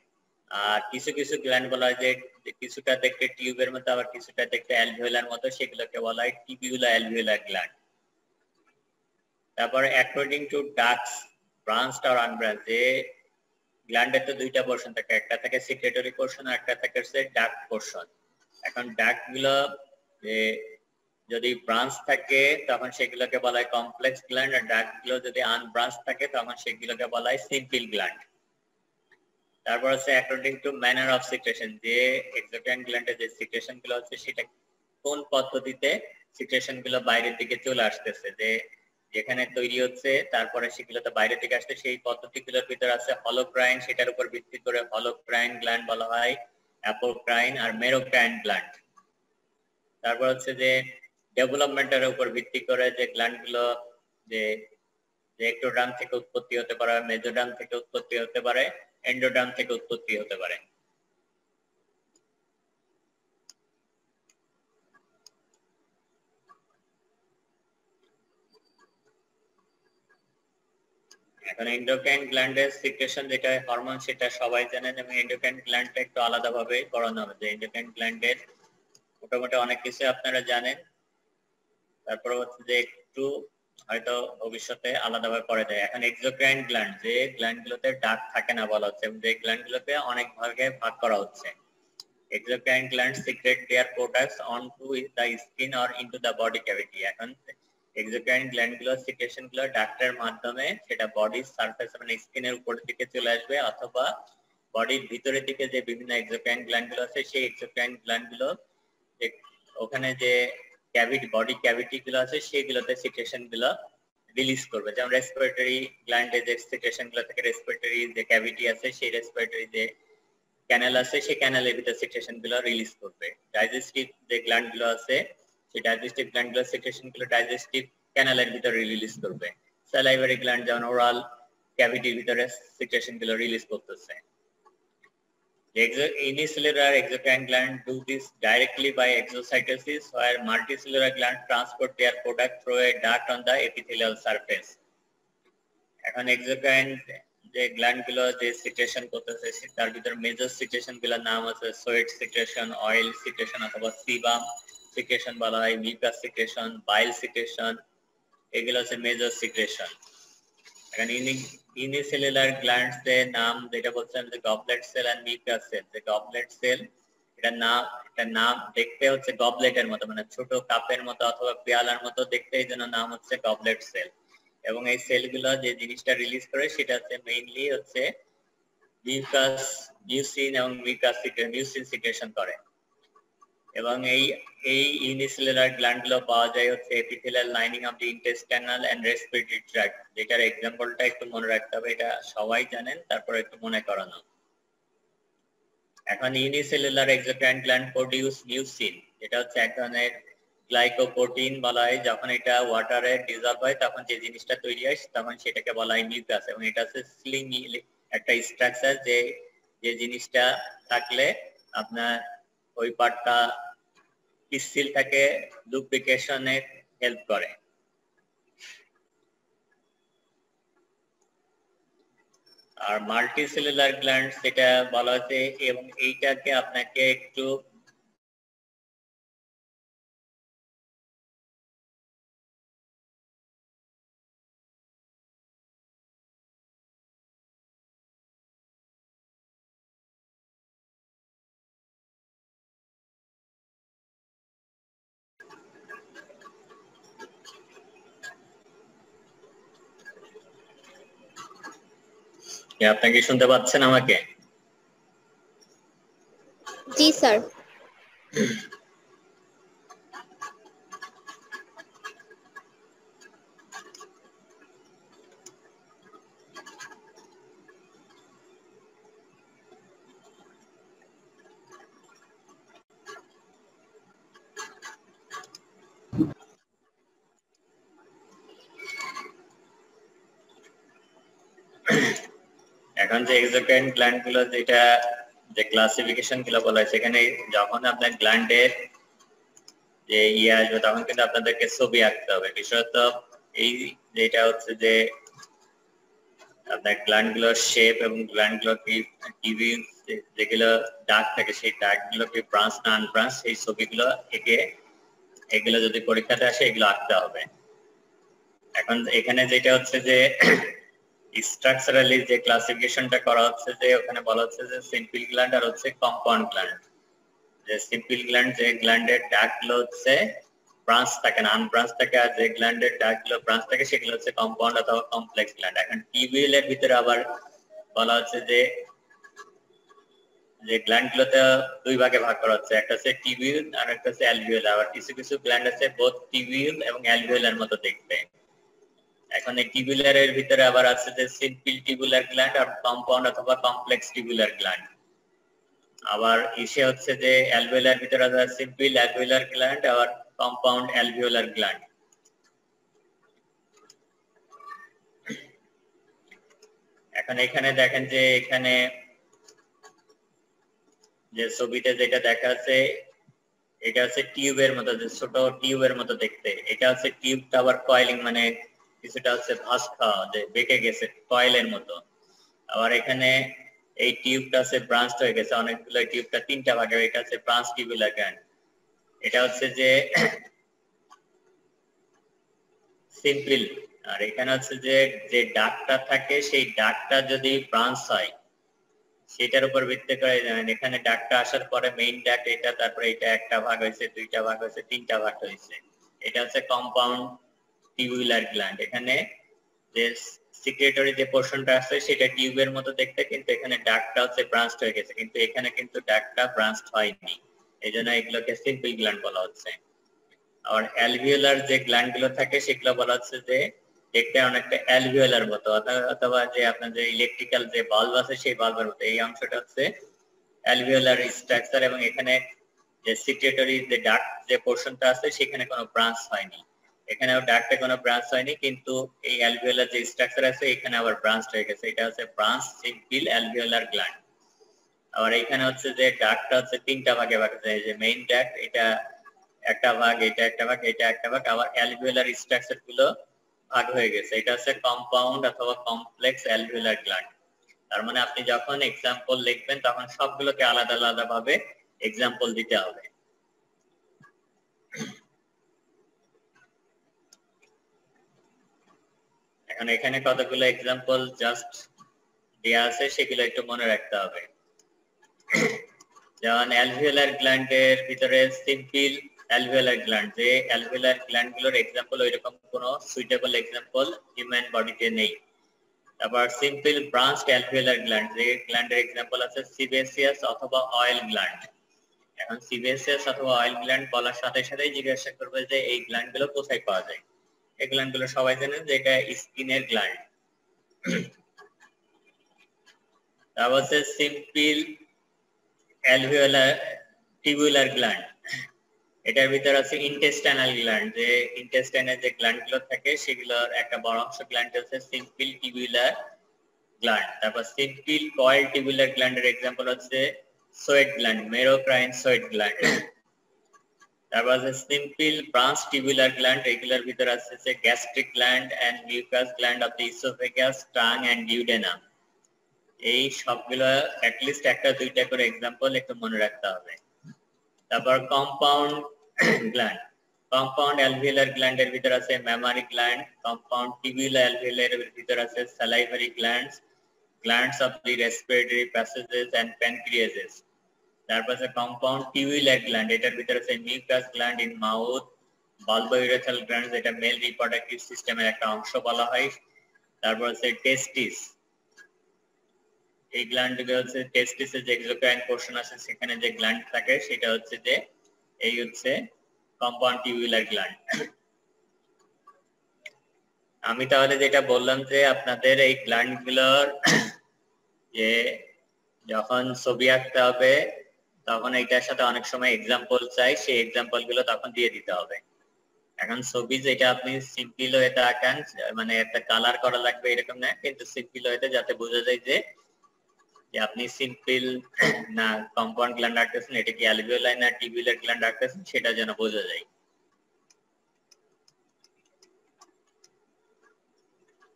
আর কিছু কিছু গ্ল্যান্ড বলা হয় যে কিছুটা দেখতে টিউবের মতো আবার কিছুটা দেখতে অ্যালভিওলার মতো, সেগুলোকে বলা হয় টিবিউলার অ্যালভিওলার গ্ল্যান্ড। তারপরে অ্যাকর্ডিং টু ডাক্টস, ব্রাঞ্চড আর আনব্রাঞ্চড, যে গ্ল্যান্ডের তো দুইটা পোরশন থাকে, একটা থাকে সিক্রেটরি পোরশন আর একটা থাকে হচ্ছে ডাক্ট পোরশন। এখন ডাক্ট গুলো যে যদি ব্রাঞ্চ থাকে তখন সেগুলোকে বলা হয় কমপ্লেক্স গ্ল্যান্ড, আর ডাক্ট গুলো যদি আনব্রাঞ্চ থাকে তখন সেগুলোকে বলা হয় সিম্পল গ্ল্যান্ড। তারপর হচ্ছে according to manner of secretion, যে এক্সোক্রাইন গ্ল্যান্ডের যে সিক্রেশন গুলো হচ্ছে সেটা কোন পদ্ধতিতে সিক্রেশন গুলো বাইরের দিকে চলে আসতেছে, যে যেখানে তৈরি হচ্ছে তারপরে সেগুলো তো বাইরের দিকে আসতে, সেই পদ্ধতিগুলোর ভিতরে আছে হলোক্রাইন, সেটার উপর ভিত্তি করে হলোক্রাইন গ্ল্যান্ড বলা হয়, অ্যাপোক্রাইন আর মেরোক্রাইন গ্ল্যান্ড। তারপর হচ্ছে যে ডেভেলপমেন্টের উপর ভিত্তি করে যে গ্ল্যান্ড গুলো যে এক্টোডার্ম থেকে উৎপত্তি হতে পারে, মেজোডার্ম থেকে উৎপত্তি হতে পারে, এন্ডোডার্ম থেকে উৎপত্তি হতে পারে। এখন এন্ডোক্রাইন গ্ল্যান্ডের সিক্রেশন যেটা হরমোন সেটা সবাই জানেন, এবং এন্ডোক্রাইন গ্ল্যান্ডটা একটু আলাদাভাবে করানো হবে। যে এন্ডোক্রাইন গ্ল্যান্ডের মোটামুটি অনেক কিছু আপনারা জানেন, তারপর হচ্ছে যে একটু হয়তো ভবিষ্যতে আলাদাভাবে পড়ে দেয়। এখন এক্সোক্রাইন গ্ল্যান্ড, যে গ্ল্যান্ড গুলোতে ডাক্ট থাকে না বলা হচ্ছে, যে গ্ল্যান্ড গুলোকে অনেক ভাগে ভাগ করা হচ্ছে। Exocrine glands secrete their products onto the skin or into the body cavity। এখন এক্সোক্রাইন গ্ল্যান্ড গুলো সিক্রেশন গুলো ডাক্টের মাধ্যমে সেটা বডির সারফেস মানে স্কিনের উপর দিকে চলে আসবে, অথবা বডির ভিতরের দিকে যে বিভিন্ন এক্সোক্রাইন গ্ল্যান্ড গুলো আছে সেই এক্সোক্রাইন গ্ল্যান্ড গুলো ওখানে যে ক্যাভিটি, বডি ক্যাভিটি গুলো আছে সেইগুলোতে সিক্রেশন গুলো রিলিজ করবে। যেমন রেসপিরেটরি গ্ল্যান্ডে যে সিক্রেশন গুলো থেকে রেসপিরেটরি যে ক্যাভিটি আছে সেই রেসপিরেটরি যে ক্যানাল আছে সেই ক্যানালের ভিতর সিক্রেশন গুলো রিলিজ করবে। ডাইজেস্টিভ যে গ্ল্যান্ড গুলো আছে সেই ডাইজেস্টিভ গ্ল্যান্ড গুলো সিক্রেশন গুলো ডাইজেস্টিভ ক্যানালের ভিতর রিলিজ করবে। স্যালাইভারি গ্ল্যান্ড যেমন ওরাল ক্যাভিটির ভিতরে সিক্রেশন গুলো রিলিজ করতেছে। Unicellular exocrine glands do this directly by exocytosis, while multicellular glands transport their product through a duct on the epithelial surface. এখন exocrine যে গ্ল্যান্ড গুলো যে সিক্রেশন করতেছে তার ভিতর মেজর সিক্রেশন গুলোর নাম আছে সোয়েট সিক্রেশন, অয়েল সিক্রেশন অথবা সিবাম সিক্রেশন বলা হয়, মিউকাস সিক্রেশন, বাইল সিক্রেশন, এগুলো হচ্ছে মেজর সিক্রেশন। এখন ইউনিসেলুলার গ্ল্যান্ডস এর নাম যেটা বলছেন যে goblet cell and mucus cell. যে গবলেট সেল এটা নাম দেখতে হচ্ছে গবলেটের মতো, মানে ছোট কাপের মতো অথবা পেয়ালার মতো দেখতে, এই জন্য নাম হচ্ছে গবলেট সেল। এবং এই সেলগুলো যে জিনিসটা রিলিজ করে সেটা হচ্ছে মেইনলি হচ্ছে মিউসিন এবং মিউসিন সিক্রেশন করে। এবং এই ইউনিসেলুলার গ্ল্যান্ডগুলো পাওয়া যায় হচ্ছে epithelial lining of the intestinal and respiratory tract, যেটার এক্সাম্পলটা একটু মনে রাখতে হবে, এটা সবাই জানেন, তারপর একটু মনে করানো। এখন unicellular exocrine gland produce mucin, যেটা হচ্ছে এক ধরনের গ্লাইকোপ্রোটিন বলা হয়। যখন এটা ওয়াটারে ডিজলভ হয় তখন যে জিনিসটা তৈরি হয় তখন সেটাকে বলা হয় মিউকাস। এবং এটা হচ্ছে স্লিমি একটা স্ট্রাকচার, যে জিনিসটা থাকলে আপনার ওই পার্টটা পিসিলটাকে লুব্রিকেশনে হেল্প করে। আর মাল্টিসেলুলার গ্ল্যান্ড সেটা বলা হচ্ছে, এবং এইটাকে আপনাকে একটু আপনাকে শুনতে পাচ্ছেন আমাকে? জি স্যার। এখন যে এক্সোক্রাইন গ্ল্যান্ড গুলো যেটা যে ক্লাসিফিকেশন গুলো বলা হয়, সেখানে যখন আপনার গ্ল্যান্ডের যে আসবে তখন কিন্তু আপনাদেরকে ছবি আঁকতে হবে। বিশেষত এই যেটা হচ্ছে যে আপনার গ্ল্যান্ড গুলোর শেপ এবং গ্ল্যান্ড গুলো কি টিভি যেগুলো ডাক থাকে সেই ডাক গুলো কি ব্রাঞ্চ না আনব্রাঞ্চ, সেই ছবিগুলো এঁকে এগুলো যদি পরীক্ষাতে আসে এগুলো আঁকতে হবে। এখন এখানে যেটা হচ্ছে যে স্ট্রাকচারালি যে ক্লাসিফিকেশনটা করা হচ্ছে, যে ওখানে বলা হচ্ছে যে সিম্পল গ্ল্যান্ড আর হচ্ছে কম্পাউন্ড গ্ল্যান্ড। যে সিম্পল গ্ল্যান্ড যে গ্ল্যান্ডের ডাকগুলো হচ্ছে ব্রাঞ্চ থাকে না, আনব্রাঞ্চ থাকে, আর যে গ্ল্যান্ডের ডাকগুলো ব্রাঞ্চ থাকে সেগুলো হচ্ছে কম্পাউন্ড অথবা কমপ্লেক্স গ্ল্যান্ড। এখন টিবিউল এর ভিতরে আবার বলা হচ্ছে যে গ্ল্যান্ড গুলোতে দুই ভাগে ভাগ করা হচ্ছে, একটা হচ্ছে টিবিউল আর একটা হচ্ছে অ্যালভিওল। আবার কিছু কিছু গ্ল্যান্ড আছে বোথ টিবিউল এবং অ্যালভিওলার মতো দেখতে। এখন এই টিবিউলার এর ভিতরে আবার আছে যে সিম্পল টিবিউলার গ্ল্যান্ড আর কম্পাউন্ড অথবা কমপ্লেক্স টিবিউলার গ্ল্যান্ড। আবার ইসে হচ্ছে যে অ্যালভিওলার ভিতরে আছে সিম্পল অ্যালভিওলার গ্ল্যান্ড আর কম্পাউন্ড অ্যালভিওলার গ্ল্যান্ড। এখন এখানে দেখেন যে এখানে যে ছবিতে যেটা দেখা আছে এটা হচ্ছে টিউবের মতো, যে ছোট টিউবের মতো দেখতে। এটা হচ্ছে টিউবটা আবার কয়েলিং, মানে কিছুটা হচ্ছে ভাঁজ খাওয়া, যে বেঁকে গেছে কয়েলের মতো। আবার এখানে এই টিউবটা আছে ব্রাঞ্চ হয়ে গেছে অনেকগুলো, টিউবটা তিনটা ভাগে, এটা হচ্ছে ব্রাঞ্চ টিউবুলার গ্ল্যান্ড। এটা হচ্ছে যে সিম্পল। আর এখানে হচ্ছে যে ডাকটা থাকে সেই ডাকটা যদি ব্রাঞ্চ হয় সেটার উপর ভিত্তি করে এখানে ডাকটা আসার পরে মেইন ডাক এটা, তারপরে এটা একটা ভাগ হয়েছে, দুইটা ভাগ হয়েছে, তিনটা ভাগ হয়েছে, এটা হচ্ছে কম্পাউন্ড টিউবুলার গ্ল্যান্ড। এখানে যে সিক্রেটরি যে পোরশনটা আছে সেটা টিউবের মতো দেখতে, কিন্তু এখানে ডাকটা হচ্ছে ব্রাঞ্চ হয়ে গেছে, কিন্তু এখানে কিন্তু ডাকটা ব্রাঞ্চ হয়নি, এইজন্য এগুলোকে সিম্পল গ্ল্যান্ড বলা হচ্ছে। আর অ্যালভিওলার যে গ্ল্যান্ড গুলো থাকে সেগুলো বলা হচ্ছে যে দেখতে অনেকটা অ্যালভিওলার মতো, অথবা যে আপনার যে ইলেকট্রিক্যাল যে বাল্ব আছে সেই বাল্বের মতো। এই অংশটা হচ্ছে অ্যালভিওলার স্ট্রাকচার, এবং এখানে যে সিক্রেটরি যে ডাক্ট যে পোরশনটা আছে সেখানে কোনো ব্রাঞ্চ হয়নি, এখানেও ডাক্টে কোনো ব্রাঞ্চ হয়নি, কিন্তু এই অ্যালভিওলার যে স্ট্রাকচার আছে এখানে আবার ব্রাঞ্চ হয়ে গেছে। এটা হচ্ছে ব্রাঞ্চ সিম্পল অ্যালভিওলার গ্ল্যান্ড। আবার এখানে হচ্ছে যে ডাক্টটা হচ্ছে তিনটা ভাগে ভাগ আছে, যে মেইন ডাক্ট এটা একটা ভাগ, এটা একটা ভাগ, এটা একটা ভাগ, আবার অ্যালভিওলার স্ট্রাকচার গুলো ভাগ হয়ে গেছে। এটা হচ্ছে কম্পাউন্ড অথবা কমপ্লেক্স অ্যালভিওলার গ্ল্যান্ড। তার মানে আপনি যখন এক্সাম্পল লিখবেন তখন সবগুলোকে আলাদা আলাদা ভাবে এক্সাম্পল দিতে হবে। এখন এখানে কতগুলো এক্সাম্পল জাস্ট দেয়া আছে, সেগুলো একটু মনে রাখতে হবে। যেমন অ্যালভিওলার গ্ল্যান্ডের ভিতরে সিম্পল অ্যালভিওলার গ্ল্যান্ড, যে অ্যালভিওলার গ্ল্যান্ড গুলোর এক্সাম্পল ওইরকম কোনো সুইটেবল এক্সাম্পল হিউম্যান বডিতে নেই। তারপর সিম্পল ব্রাঞ্চড অ্যালভিওলার গ্ল্যান্ড, যে গ্ল্যান্ডের এক্সাম্পল আছে সিবেসিয়াস অথবা অয়েল গ্ল্যান্ড। এখন সিবেসিয়াস অথবা অয়েল গ্ল্যান্ড বলার সাথে সাথেই জিজ্ঞাসা করবে যে এই গ্ল্যান্ড গুলো কোথায় পাওয়া যায়। এই গ্ল্যান্ড গুলো সবাই জানেন যে এটা স্কিনের গ্ল্যান্ড। তারপর হচ্ছে সিম্পল অ্যালভিওলার টিবিউলার গ্ল্যান্ড, এটার ভিতর আছে ইন্টেস্টাইনাল গ্ল্যান্ড, যে ইন্টেস্টাইনের যে গ্ল্যান্ড গুলো থাকে সেগুলোর একটা বড় অংশ গ্ল্যান্ড হচ্ছে সিম্পল টিবিউলার গ্ল্যান্ড। তারপর সিম্পল কয়েল টিবিউলার গ্ল্যান্ডের এক্সাম্পল হচ্ছে sweat gland, merocrine sweat gland. তারপর আছে সিম্পল ব্রাঞ্চ টিবিউলার গ্ল্যান্ড, এগুলোর ভিতর আছে gastric gland and mucus gland of the oesophagus, tongue and duodenum. এই সবগুলো অ্যাটলিস্ট একটা দুইটা করে এক্সাম্পল একটু মনে রাখতে হবে। তারপর কম্পাউন্ড গ্ল্যান্ড, কম্পাউন্ড অ্যালভিওলার গ্ল্যান্ডের ভিতর আছে মেমারি গ্ল্যান্ড, কম্পাউন্ড টিবিউলার অ্যালভিওলারের ভিতর আছে salivary glands, glands of the respiratory passages and pancreases. তারপর আছে কম্পাউন্ড টিবিউলার গ্ল্যান্ড, এটার ভিতর আছে mucous gland in mouth, bulbourethral gland, যেটা মেল রিপ্রোডাক্টিভ সিস্টেমের একটা অংশ বলা হয়। তারপর আছে টেস্টিস, এই গ্ল্যান্ড হচ্ছে টেস্টিসের যে এক্সোক্রাইন পোরশন আছে সেখানে যে গ্ল্যান্ড থাকে সেটা হচ্ছে যে এই হচ্ছে কম্পাউন্ড টিবিউলার গ্ল্যান্ড। আমি তাহলে যেটা বললাম যে আপনাদের এই গ্ল্যান্ড গুলোর যে যখন ছবি আঁকতে হবে তখন এইটার সাথে অনেক সময় এক্সাম্পল চাই, সেই এক্সাম্পল গুলো তখন দিয়ে দিতে হবে। এখন ছবি যেটা আপনি সিম্পল ওয়েতে আঁকান, মানে একটা কালার করা লাগবে এরকম না, কিন্তু সিম্পল ওয়েতে যাতে বোঝা যায় যে আপনি সিম্পল না কম্পাউন্ড গ্ল্যান্ড আঁকতেছেন, এটা কি অ্যালভিওলাই না টিবিউলার গ্ল্যান্ড আঁকতেছেন সেটা যেন বোঝা যায়।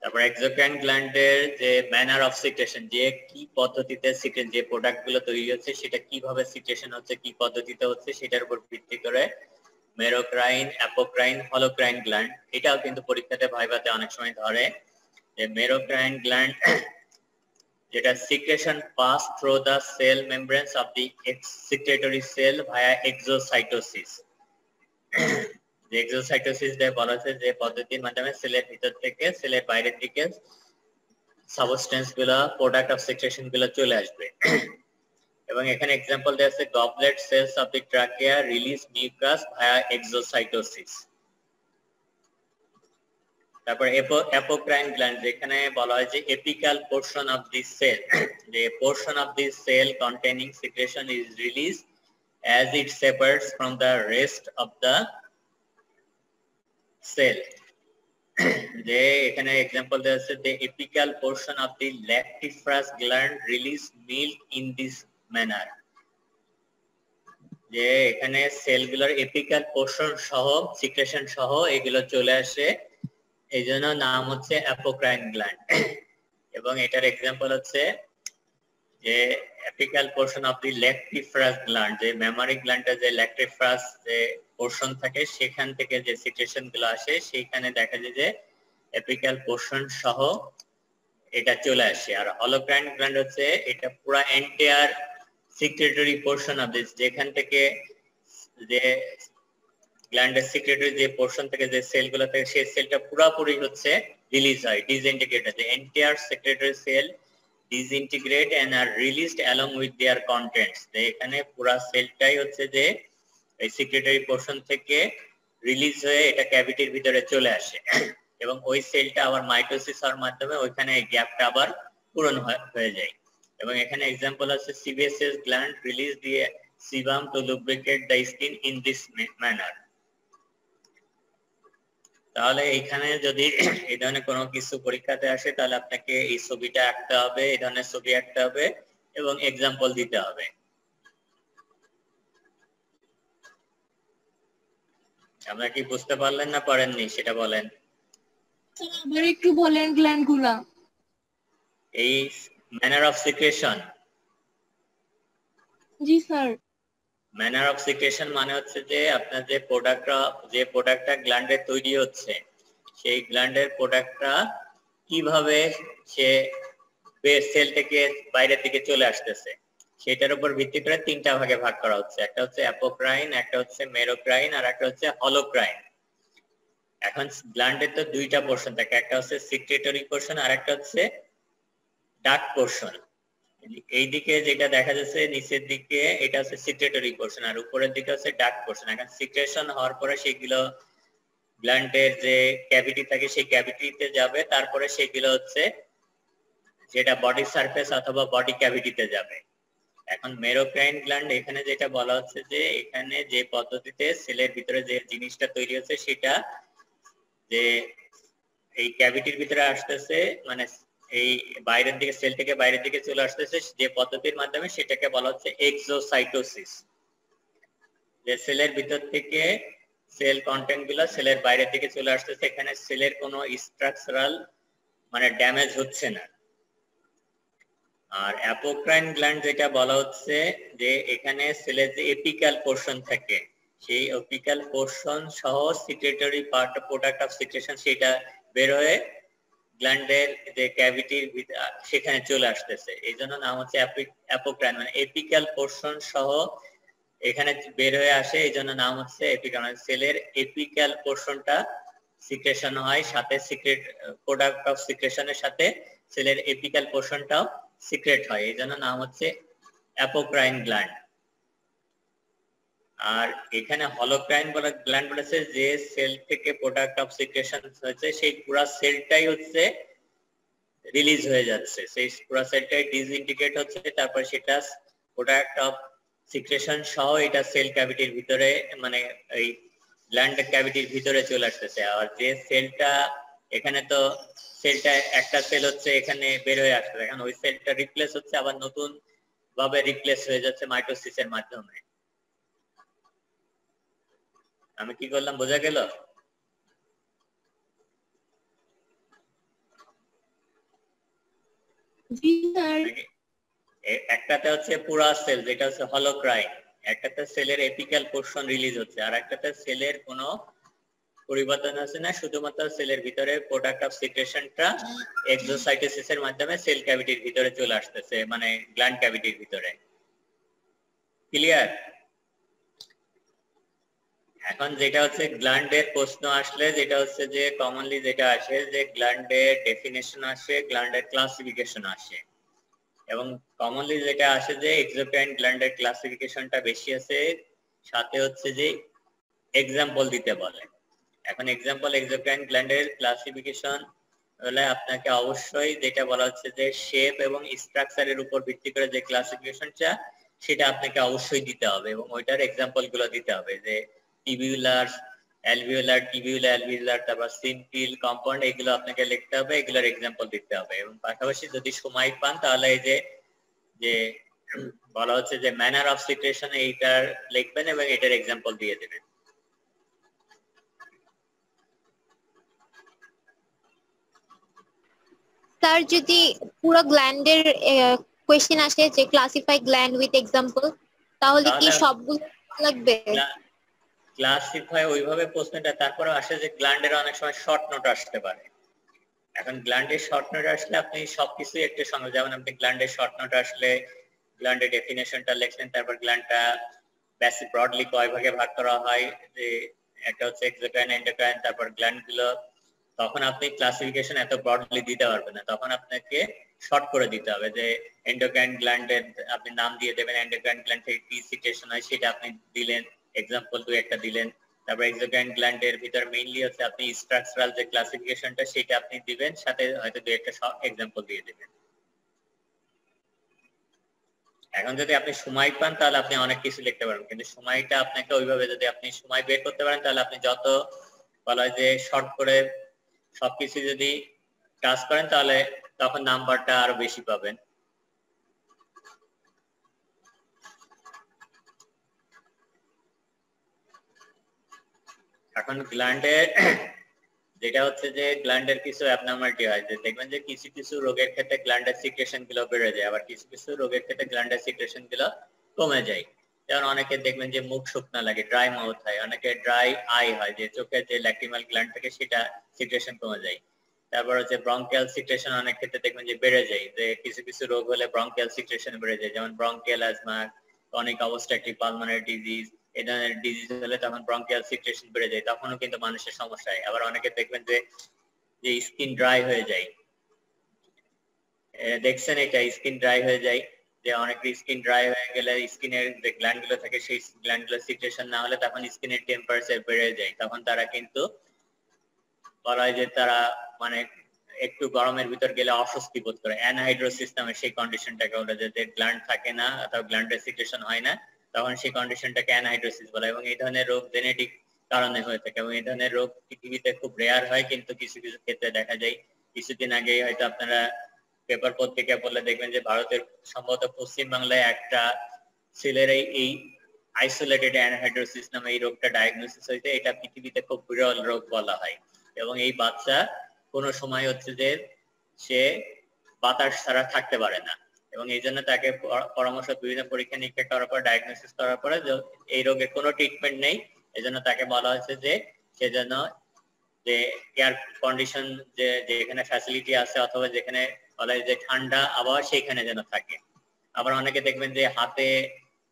তারপর এক্সোক্রাইন গ্ল্যান্ডের যে ম্যানার অফ সিক্রেশন, যে কি পদ্ধতিতে সিক্রেট যে প্রোডাক্ট গুলো তৈরি হচ্ছে সেটা কিভাবে সিক্রেশন হচ্ছে, কি পদ্ধতিতে হচ্ছে সেটার উপর ভিত্তি করে মেরোক্রাইন, অ্যাপোক্রাইন, হলোক্রাইন গ্ল্যান্ড, এটাও কিন্তু পরীক্ষাতে ভাইভাতে অনেক সময় ধরে। যে মেরোক্রাইন গ্ল্যান্ড যেটা secretion pass through the cell membranes of the secretory cell via exocytosis. যে এক্সোসাইটোসিস দিয়ে বলা হচ্ছে যে পদ্ধতির মাধ্যমে সেলের ভিতর থেকে সেলের বাইরের দিকে সাবস্টেন্স গুলা, প্রোডাক্ট অফ সিক্রেশন গুলা চলে আসবে। এবং এখানে এক্সাম্পল দেয়া আছে goblet cells of the trachea release mucus via exocytosis. তারপর অ্যাপোক্রাইন গ্ল্যান্ড, যেখানে বলা হয় যে apical portion of the cell, যে portion of the cell containing secretion is release as it separates from the rest of the cell. যে এখানে example দেওয়া আছে the apical portion of the lactiferous gland release milk in this manner. যে এখানে সেলগুলোর apical portion সহ secretion সহ এগুলো চলে আসে, এইজন্য নাম হচ্ছে অ্যাপোক্রাইন গ্ল্যান্ড। এবং এটার এক্সাম্পল হচ্ছে যে apical portion of the lactiferous gland, যে মেমারি গ্ল্যান্ডের যে ল্যাকটিফারাস যে পোরশন থাকে সেখান থেকে যে সিক্রেশন গুলো আসে সেইখানে দেখা যায় যে অ্যাপিক্যাল পোরশন সহ এটা চলে আসে। আর হলোক্রাইন গ্ল্যান্ড হচ্ছে এটা পুরো entire secretory portion of this, যেখান থেকে যে গ্ল্যান্ডের সিক্রেটরি যে পোরশন থেকে যে সেলগুলো থাকে সেই সেলটা পুরোপুরি হচ্ছে রিলিজ হয়, ডিসইন্টিগ্রেট হয়। Entire secretory cell disintegrate and are released along with their contents. এখানে পুরো সেলটাই হচ্ছে যে এই সিক্রেটরি পোরশন থেকে রিলিজ হয়ে এটা ক্যাভিটির ভিতরে চলে আসে এবং ওই সেলটা আবার মাইটোসিস এর মাধ্যমে ওইখানে গ্যাপটা আবার পূরণ হয়ে যায়। এবং এখানে एग्जांपल আছে sebaceous gland release the sebum to lubricate the skin in this manner. তাহলে এখানে যদি এই ধরনের কোনো কিছু পরীক্ষাতে আসে তাহলে আপনাকে এই ছবিটা আঁকতে হবে, এই ধরনের ছবি আঁকতে হবে এবং এক্সাম্পল দিতে হবে। আপনারা কি বুঝতে পারলেন না পারেননি সেটা বলেন। আবার একটু বলেন গ্ল্যান্ডগুলা। এই manner of secretion. G sir. Manner of secretion মানে হচ্ছে যে আপনার যে প্রোডাক্টটা গ্ল্যান্ডে তৈরি হচ্ছে সেই গ্ল্যান্ডের প্রোডাক্টটা কিভাবে সে সেল থেকে বাইরের দিকে চলে আসতেছে সেটার উপর ভিত্তি করে তিনটা ভাগে ভাগ করা হচ্ছে। একটা হচ্ছে অ্যাপোক্রাইন, একটা হচ্ছে মেরোক্রাইন, আর একটা হচ্ছে হলোক্রাইন। এখন গ্ল্যান্ডের তো দুইটা পোর্শন থাকে, একটা হচ্ছে সিক্রেটরি পোর্শন আর একটা হচ্ছে ডাক্ট পোর্শন। এইদিকে যেটা দেখা যাচ্ছে নিচের দিকে এটা হচ্ছে সিক্রেটরি পোর্শন আর উপরের দিকে হচ্ছে ডাক্ট পোর্শন। এখন সিক্রেশন হওয়ার পরে সেগুলো গ্ল্যান্ডের যে ক্যাভিটি থাকে সেই ক্যাভিটিতে যাবে, তারপরে সেগুলো হচ্ছে যেটা বডি সারফেস অথবা বডি ক্যাভিটিতে যাবে। এখন মেরোক্রাইন গ্ল্যান্ড এখানে যেটা বলা হচ্ছে যে এখানে যে পদ্ধতিতে সেলের ভিতরে যে জিনিসটা তৈরি হচ্ছে সেটা যে এই ক্যাভিটির ভিতরে আসতেছে, মানে এই বাইরের দিকে সেল থেকে বাইরের দিকে চলে আসতেছে যে পদ্ধতির মাধ্যমে, সেটাকে বলা হচ্ছে এক্সোসাইটোসিস। যে সেলের ভিতর থেকে সেল কন্টেন্ট গুলো সেলের বাইরের দিকে চলে আসতেছে, এখানে সেলের কোনো স্ট্রাকচারাল মানে ড্যামেজ হচ্ছে না। আর অ্যাপোক্রাইন গ্ল্যান্ড যেটা বলা হচ্ছে যে এখানে সেলের যে এপিক্যাল পোর্শন থাকে সেই এপিক্যাল পোর্শন সহ secretory part product of secretion সেটা বের হয়ে গ্ল্যান্ডের যে ক্যাভিটির সেখানে চলে আসতেছে, এই জন্য নাম হচ্ছে অ্যাপোক্রাইন, মানে এপিক্যাল পোর্শন সহ এখানে বের হয়ে আসে, এই জন্য নাম হচ্ছে এপিক্যাল। মানে সেলের এপিক্যাল পোর্শনটা সিক্রেশন হয়, সাথে সিক্রেট প্রোডাক্ট অফ সিক্রেশনের সাথে সেলের এপিক্যাল পোর্শনটাও সিক্রেট হয়, এই জন্য নাম হচ্ছে অ্যাপোক্রাইন গ্ল্যান্ড। আর এখানে হলোক্রাইন বলা গ্ল্যান্ড বলেছে যে সেল থেকে প্রোডাক্ট অফ সিক্রেশন হয়েছে সেই পুরো সেলটাই হচ্ছে রিলিজ হয়ে যাচ্ছে, সেই পুরো সেলটাই ডিসইন্টিগ্রেট হচ্ছে, তারপর সেটা প্রোডাক্ট অফ সিক্রেশন সহ এটা সেল ক্যাভিটির ভিতরে মানে এই গ্ল্যান্ড ক্যাভিটির ভিতরে চলে আসতেছে। আর যে সেলটা এখানে তো সেলটা একটা সেল হচ্ছে এখানে বের হয়ে আসছে, এখন ওই সেলটা রিপ্লেস হচ্ছে আবার নতুন ভাবে রিপ্লেস হয়ে যাচ্ছে মাইটোসিসের মাধ্যমে। আমি কি করলাম বোঝা গেল? জি স্যার। একটাতে হচ্ছে পুরা সেল যেটা হচ্ছে হলোক্রাইন, একটাতে সেলের এপিক্যাল পোর্শন রিলিজ হচ্ছে, আর একটাতে সেলের কোনো পরিবর্তন হচ্ছে না, শুধুমাত্র সেলের ভিতরে প্রোডাক্ট অফ সিক্রেশনটা এক্সোসাইটোসিসের মাধ্যমে সেল ক্যাভিটির ভিতরে চলে আসতেছে, মানে গ্ল্যান্ড ক্যাভিটির ভিতরে। ক্লিয়ার? এখন যেটা হচ্ছে গ্ল্যান্ডের প্রশ্ন আসলে যেটা হচ্ছে যে কমনলি যেটা আসে যে গ্ল্যান্ডের ডেফিনেশন আসে, গ্ল্যান্ডের ক্লাসিফিকেশন আসে, এবং কমনলি যেটা আসে যে এক্সোক্রাইন গ্ল্যান্ডের ক্লাসিফিকেশনটা বেশি আছে, সাথে হচ্ছে যে এক্সাম্পল দিতে বলে। এখন এক্সাম্পল এক্সোক্রাইন গ্ল্যান্ডের ক্লাসিফিকেশন হলে আপনাকে অবশ্যই যেটা বলা হচ্ছে যে শেপ এবং স্ট্রাকচারের উপর ভিত্তি করে যে ক্লাসিফিকেশনটা সেটা আপনাকে অবশ্যই দিতে হবে এবং ওইটার এক্সাম্পল গুলো দিতে হবে, যে টিবিউলার, অ্যালভিওলার, টিবিউলার, অ্যালভিওলার, তারপর সিম্পল, কম্পাউন্ড, এগুলো আপনাকে লিখতে হবে, এগুলোর এক্সাম্পল দিতে হবে। এবং পাশাপাশি যদি সময় পান তাহলে এই যে যে বলা হচ্ছে যে ম্যানার অফ সিক্রেশন এইটার লিখবেন এবং এটার এক্সাম্পল দিয়ে দেবেন। স্যার যদি পুরো গ্ল্যান্ডের কোয়েশ্চেন আসে যে ক্লাসিফাই গ্ল্যান্ড উইথ এক্সাম্পল, তাহলে কি সবগুলো লাগবে? ক্লাসিফাই ওইভাবে প্রশ্নটা তারপরে আসে যে গ্ল্যান্ডের অনেক সময় শর্ট নোট আসতে পারে। এখন গ্ল্যান্ডের শর্ট নোট আসলে আপনি সবকিছু একটু সঙ্গে, যেমন আপনি গ্ল্যান্ডের শর্ট নোট আসলে গ্ল্যান্ডের ডেফিনেশনটা লিখলেন, তারপর গ্ল্যান্ডটা বেসিক ব্রডলি কয় ভাগে ভাগ করা হয়, যে একটা হচ্ছে এক্সোক্রাইন, এন্ডোক্রাইন, তারপর গ্ল্যান্ড গুলো, তখন আপনি ক্লাসিফিকেশন এত ব্রডলি দিতে পারবেন না, তখন আপনাকে শর্ট করে দিতে হবে যে এন্ডোক্রাইন গ্ল্যান্ডের আপনি নাম দিয়ে দেবেন, এন্ডোক্রাইন গ্ল্যান্ড থেকে কি সিক্রেশন হয় সেটা আপনি দিলেন, এক্সাম্পল দুই একটা দিলেন, তারপর এক্সোক্রাইন গ্ল্যান্ডের ভিতর মেইনলি হচ্ছে আপনি স্ট্রাকচারাল যে ক্লাসিফিকেশনটা সেটা আপনি দিবেন, সাথে হয়তো দুই একটা এক্সাম্পল দিয়ে দিবেন। এখন যদি আপনি সময় পান তাহলে আপনি অনেক কিছু লিখতে পারবেন, কিন্তু সময়টা আপনাকে ওইভাবে যদি আপনি সময় বের করতে পারেন তাহলে আপনি যত বলা হয় যে শর্ট করে সবকিছু যদি কাজ করেন তাহলে তখন নাম্বারটা আরো বেশি পাবেন। এখন গ্ল্যান্ডে যেটা হচ্ছে যে গ্ল্যান্ডের কিছু অ্যাবনর্মালিটি হয়, যে দেখবেন যে কিছু কিছু রোগের ক্ষেত্রে গ্ল্যান্ডের সিক্রেশন গুলো বেড়ে যায়, আবার কিছু কিছু রোগের ক্ষেত্রে গ্ল্যান্ডের সিক্রেশন গুলো কমে যায়। যেমন অনেকে দেখবেন যে মুখ শুকনা লাগে, ড্রাই মাউথ হয়, অনেকে ড্রাই আই হয়, যে চোখে যে ল্যাক্রিমাল গ্ল্যান্ড থাকে সেটা সিক্রেশন কমে যায়। তারপর হচ্ছে ব্রঙ্কিয়াল সিক্রেশন অনেক ক্ষেত্রে দেখবেন যে বেড়ে যায়, যে কিছু কিছু রোগ হলে ব্রঙ্কিয়াল সিক্রেশন বেড়ে যায়, যেমন bronchial asthma, chronic obstructive pulmonary disease, এই ধরনের ডিজিজ হলে তখন ব্রঙ্কিয়াল সিক্রেশন বেড়ে যায়, তখনও কিন্তু মানুষের সমস্যা হয়। আবার অনেকে দেখবেন যে স্কিন ড্রাই হয়ে যায়, দেখছেন এটা স্কিন ড্রাই হয়ে যায়, যে অনেক স্কিন ড্রাই হয়ে গেলে স্কিনের যে গ্ল্যান্ড গুলো থাকে সেই গ্ল্যান্ড গুলো সিক্রেশন না হলে তখন স্কিনের টেম্পারেচার বেড়ে যায়, তখন তারা কিন্তু বলা হয় যে তারা মানে একটু গরমের ভিতর গেলে অস্বস্তি বোধ করে, অ্যানহাইড্রোসিস নামে সেই কন্ডিশনটাকে বলে, যে গ্ল্যান্ড থাকে না অথবা গ্ল্যান্ডের সিক্রেশন হয় না, তখন সেই কন্ডিশনটাকে অ্যানহাইড্রোসিস বলে। এবং এই ধরনের রোগ জেনেটিক কারণে হয়ে থাকে, এবং এই ধরনের রোগ পৃথিবীতে খুব রেয়ার হয়, কিন্তু কিছু কিছু ক্ষেত্রে দেখা যায়। কিছুদিন আগে হয়তো আপনারা পেপার পত্রিকা বলে দেখবেন যে ভারতের সম্ভবত পশ্চিম বাংলায় একটা ছেলের এই আইসোলেটেড অ্যানহাইড্রোসিস নামে এই রোগটা ডায়াগনোসিস হয়েছে। এটা পৃথিবীতে খুব বিরল রোগ বলা হয়, এবং এই বাচ্চা কোনো সময় হচ্ছে যে সে বাতাস ছাড়া থাকতে পারে না, এবং এই জন্য তাকে পরামর্শ বিভিন্ন পরীক্ষা নিরীক্ষা করার পর ডায়াগনোসিস করার পরে এই রোগের কোনো ট্রিটমেন্ট নেই, এজন্য তাকে বলা হয়েছে যে সে যেন যে এয়ার কন্ডিশন যে যেখানে ফ্যাসিলিটি আছে অথবা যেখানে বলা হয় যে ঠান্ডা আবহাওয়া সেইখানে যেন থাকে। আবার অনেকে দেখবেন যে হাতে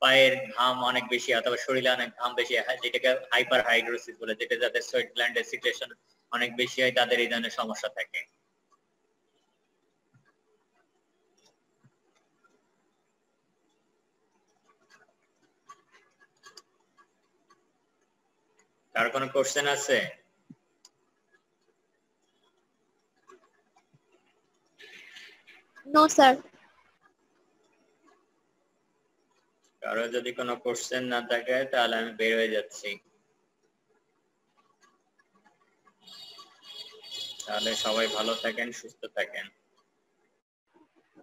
পায়ের ঘাম অনেক বেশি অথবা শরীরে অনেক ঘাম বেশি হয়, যেটাকে হাইপার হাইড্রোসিস বলে, যেটা যাদের সোয়েট গ্ল্যান্ডের সিক্রেশন অনেক বেশি হয় তাদের এই ধরনের সমস্যা থাকে। কার কোনো কোশ্চেন আছে? No sir. কারো যদি কোনো কোশ্চেন না থাকে তাহলে আমি বের হয়ে যাচ্ছি। তাহলে সবাই ভালো থাকেন, সুস্থ থাকেন।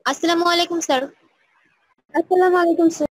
আসসালামু আলাইকুম স্যার। আসসালামু আলাইকুম স্যার।